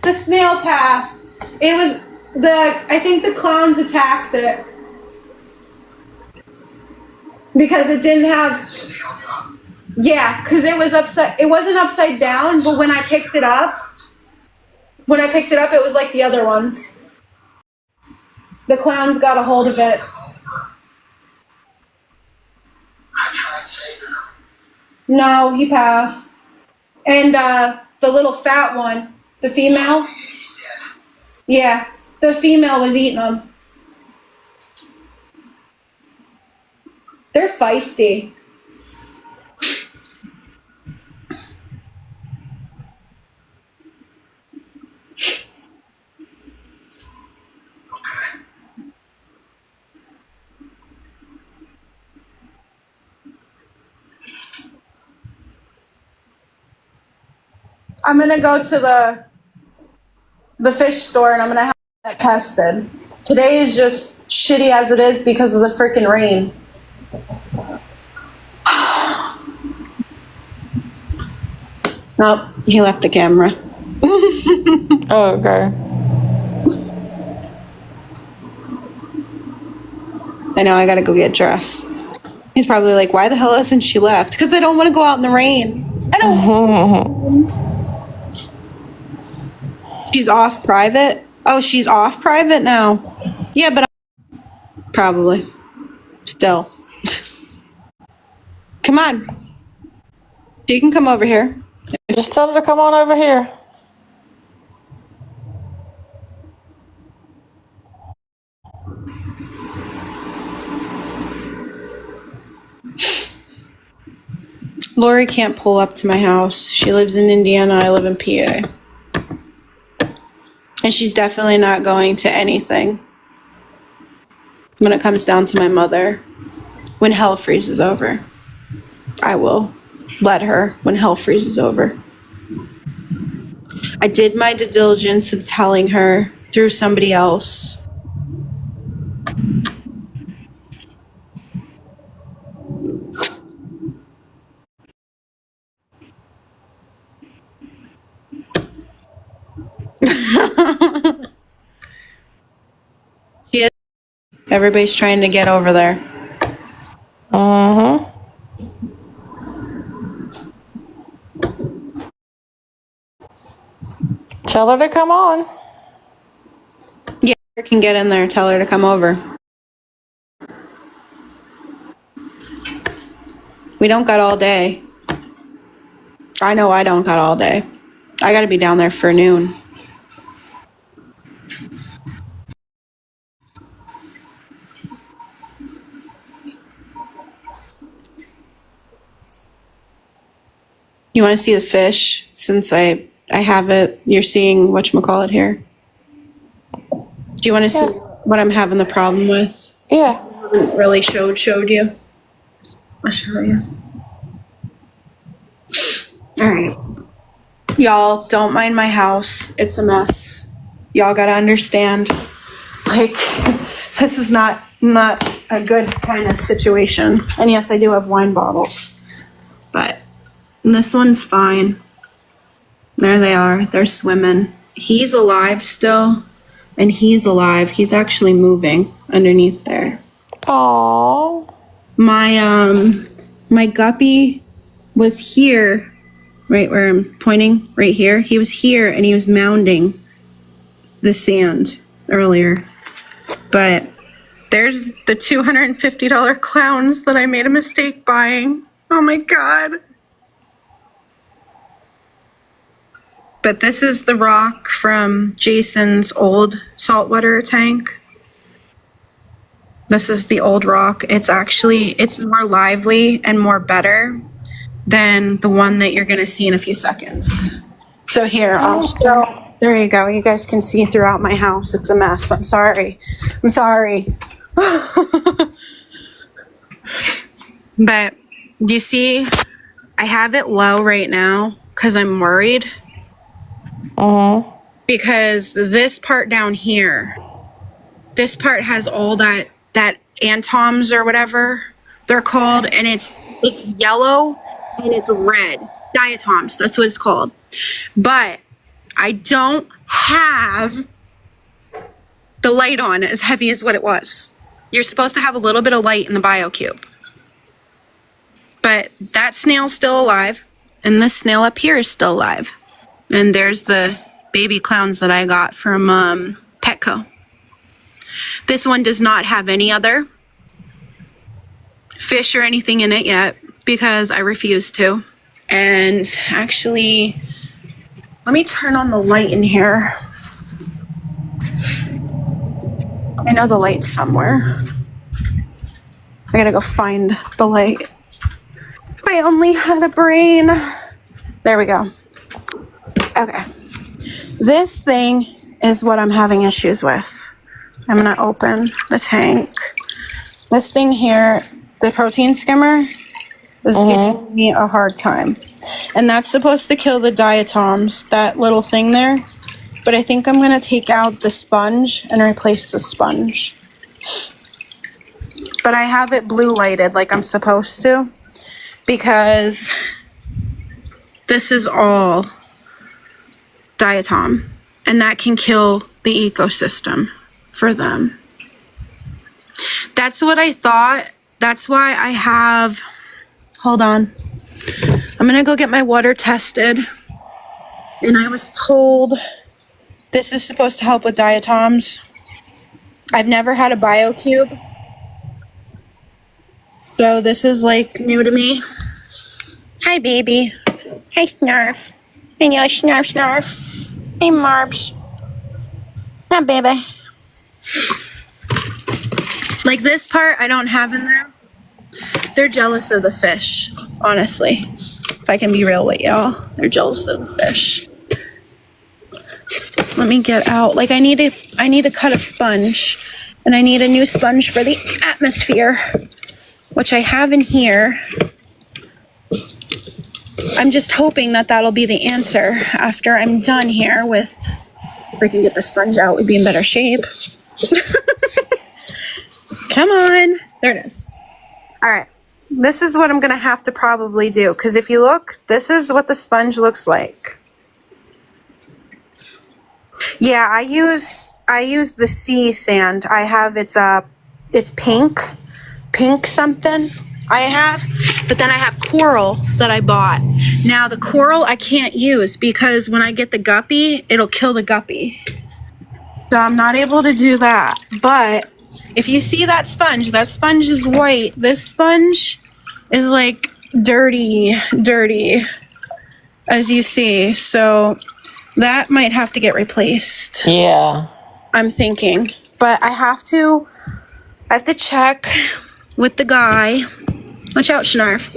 The snail passed. It was I think the clowns attacked it. Because it didn't have, yeah, because it wasn't upside down, but when I picked it up, it was like the other ones. The clowns got a hold of it. No, he passed. And the little fat one, the female, yeah, the female was eating them. They're feisty. I'm gonna go to the fish store and I'm gonna have that tested. Today is just shitty as it is because of the freaking rain. Nope, he left the camera. Oh, okay. I know, I gotta go get dressed. He's probably like, why the hell hasn't she left? Because I don't want to go out in the rain. I don't. She's off private? Oh, she's off private now? Yeah, but probably. Still. Come on. You can come over here. Just tell her to come on over here. Lori can't pull up to my house. She lives in Indiana. I live in PA. And she's definitely not going to anything when it comes down to my mother. When hell freezes over, I will let her when hell freezes over. I did my due diligence of telling her through somebody else. She is. Everybody's trying to get over there. Mm-hmm. Tell her to come on. Yeah, I can get in there. Tell her to come over. We don't got all day. I know I don't got all day. I gotta be down there for noon. You want to see the fish? Since I have it, you're seeing whatchamacallit here. Do you want to see what I'm having the problem with? Yeah. Really showed you. I'll show you. All right. Y'all, don't mind my house. It's a mess. Y'all gotta understand. Like, this is not a good kind of situation. And yes, I do have wine bottles. But this one's fine. There they are. They're swimming. He's alive still. And he's alive. He's actually moving underneath there. Aww. My guppy was here, right where I'm pointing, right here. He was here and he was mounding the sand earlier. But there's the $250 clowns that I made a mistake buying. Oh my God. But this is the rock from Jason's old saltwater tank. This is the old rock. It's more lively and more better than the one that you're gonna see in a few seconds. So here, I'll show. There you go. You guys can see throughout my house. It's a mess. I'm sorry. But do you see? I have it low right now because I'm worried. Because this part down here, this part has all that antoms or whatever they're called, and it's yellow and it's red. Diatoms, that's what it's called. But I don't have the light on as heavy as what it was. You're supposed to have a little bit of light in the BioCube. But that snail's still alive, and this snail up here is still alive. And there's the baby clowns that I got from Petco. This one does not have any other fish or anything in it yet because I refuse to. And actually, let me turn on the light in here. I know the light's somewhere. I gotta go find the light. If I only had a brain. There we go. Okay. This thing is what I'm having issues with. I'm gonna open the tank. This thing here, the protein skimmer, is giving me a hard time. And that's supposed to kill the diatoms, that little thing there. But I think I'm gonna take out the sponge and replace the sponge. But I have it blue lighted like I'm supposed to, because this is all diatom, and that can kill the ecosystem for them. That's what I thought. That's why I have, hold on. I'm gonna go get my water tested. And I was told this is supposed to help with diatoms. I've never had a BioCube, so this is like new to me. Hi, baby. Hi, Snarf. I know, Snarf, Snarf. Hey, Marbs. Hi, baby. Like this part, I don't have in there. They're jealous of the fish, honestly. If I can be real with y'all, they're jealous of the fish. Let me get out. Like I need to cut a sponge, and I need a new sponge for the atmosphere, which I have in here. I'm just hoping that that'll be the answer after I'm done here with, if I can get the sponge out, we'd be in better shape. Come on. There it is. All right. This is what I'm going to have to probably do, because if you look, this is what the sponge looks like. Yeah, I use the sea sand. I have it's pink something. I have, but then I have coral that I bought. Now the coral I can't use because when I get the guppy, it'll kill the guppy. So I'm not able to do that. But if you see that sponge is white. This sponge is like dirty, as you see. So that might have to get replaced. Yeah. I'm thinking. But I have to check with the guy. Watch out, Schnarf.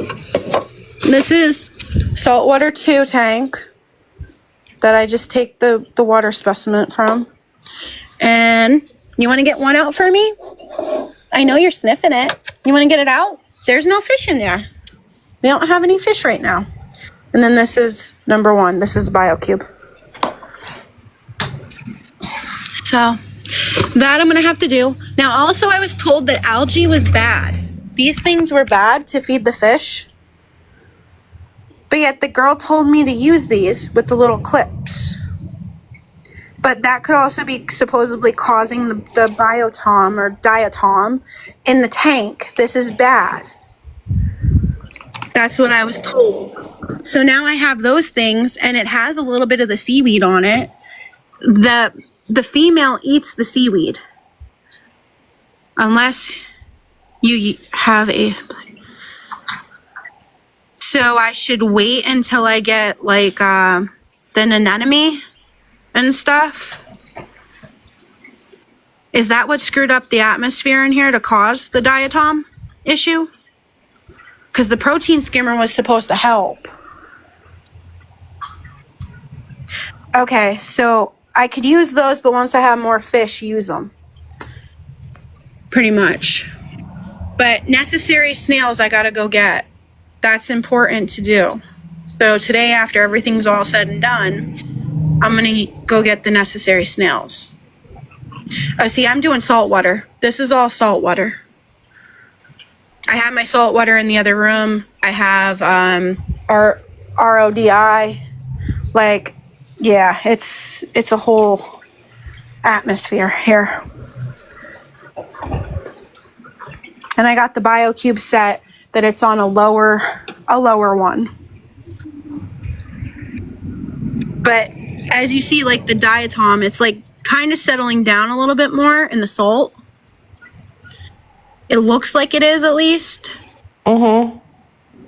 This is saltwater 2 tank that I just take the water specimen from. And you want to get one out for me? I know you're sniffing it. You want to get it out? There's no fish in there. We don't have any fish right now. And then this is number 1. This is BioCube. So that I'm going to have to do. Now, also, I was told that algae was bad. These things were bad to feed the fish. But yet the girl told me to use these with the little clips. But that could also be supposedly causing the biotom or diatom in the tank. This is bad. That's what I was told. So now I have those things, and it has a little bit of the seaweed on it. The female eats the seaweed. Unless you have a... So I should wait until I get like the anemone and stuff. Is that what screwed up the atmosphere in here to cause the diatom issue? Because the protein skimmer was supposed to help. Okay, so I could use those, but once I have more fish, use them. Pretty much. But necessary snails I gotta go get. That's important to do. So today, after everything's all said and done, I'm gonna go get the necessary snails. Oh, see, I'm doing salt water. This is all salt water. I have my salt water in the other room. I have RODI. Like, yeah, it's a whole atmosphere here. And I got the BioCube set that it's on a lower one. But as you see, like the diatom, it's like kind of settling down a little bit more in the salt. It looks like it is, at least. Mm-hmm.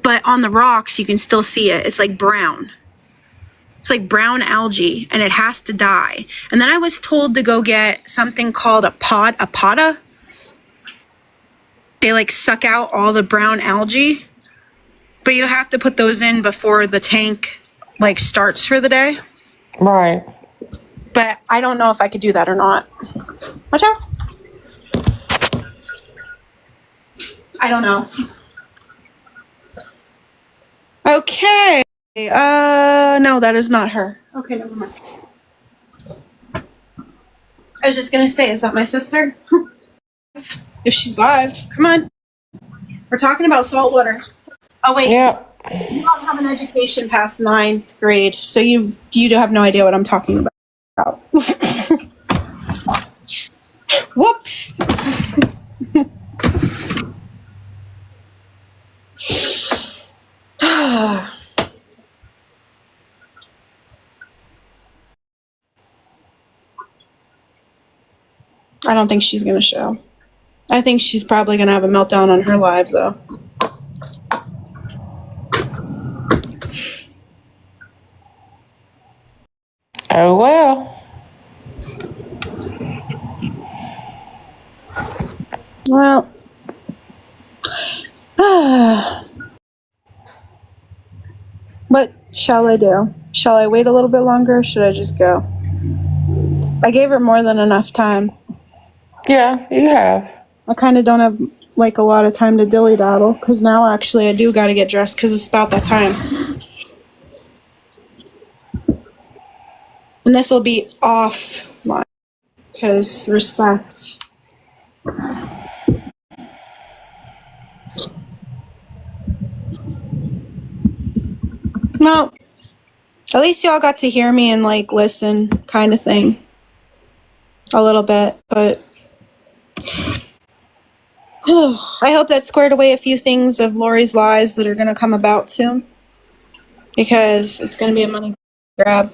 But on the rocks, you can still see it. It's like brown. It's like brown algae, and it has to die. And then I was told to go get something called a poda. They like suck out all the brown algae. But you have to put those in before the tank like starts for the day. Right. But I don't know if I could do that or not. Watch out. I don't know. Okay. No, that is not her. Okay, never mind. I was just gonna say, is that my sister? If she's live, come on. We're talking about salt water. Oh wait. Yep. You don't have an education past 9th grade, so you do have no idea what I'm talking about. Whoops. I don't think she's gonna show. I think she's probably gonna have a meltdown on her live though. Oh well. Well, what shall I do? Shall I wait a little bit longer or should I just go? I gave her more than enough time. Yeah, you have. I kind of don't have like a lot of time to dilly-daddle because now actually I do got to get dressed because it's about that time. And this will be offline because respect. Well, at least y'all got to hear me and like listen kind of thing. A little bit, but I hope that squared away a few things of Lori's lies that are going to come about soon. Because it's going to be a money grab.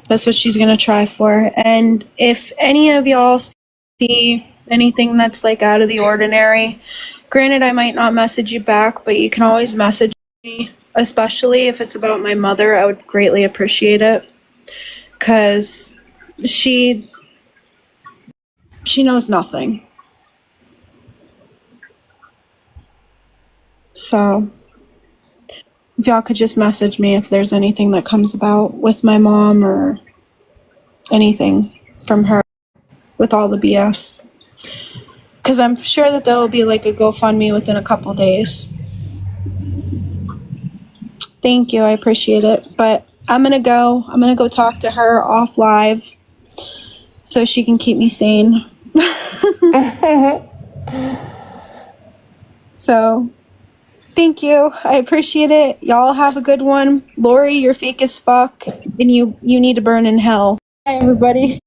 That's what she's going to try for. And if any of y'all see anything that's like out of the ordinary, granted, I might not message you back, but you can always message me, especially if it's about my mother. I would greatly appreciate it. Because she knows nothing. So if y'all could just message me if there's anything that comes about with my mom or anything from her with all the BS. Because I'm sure that there will be like a GoFundMe within a couple days. Thank you. I appreciate it. But I'm going to go. I'm going to go talk to her off live so she can keep me sane. So, thank you. I appreciate it. Y'all have a good one. Lori, you're fake as fuck, and you need to burn in hell. Hi, everybody.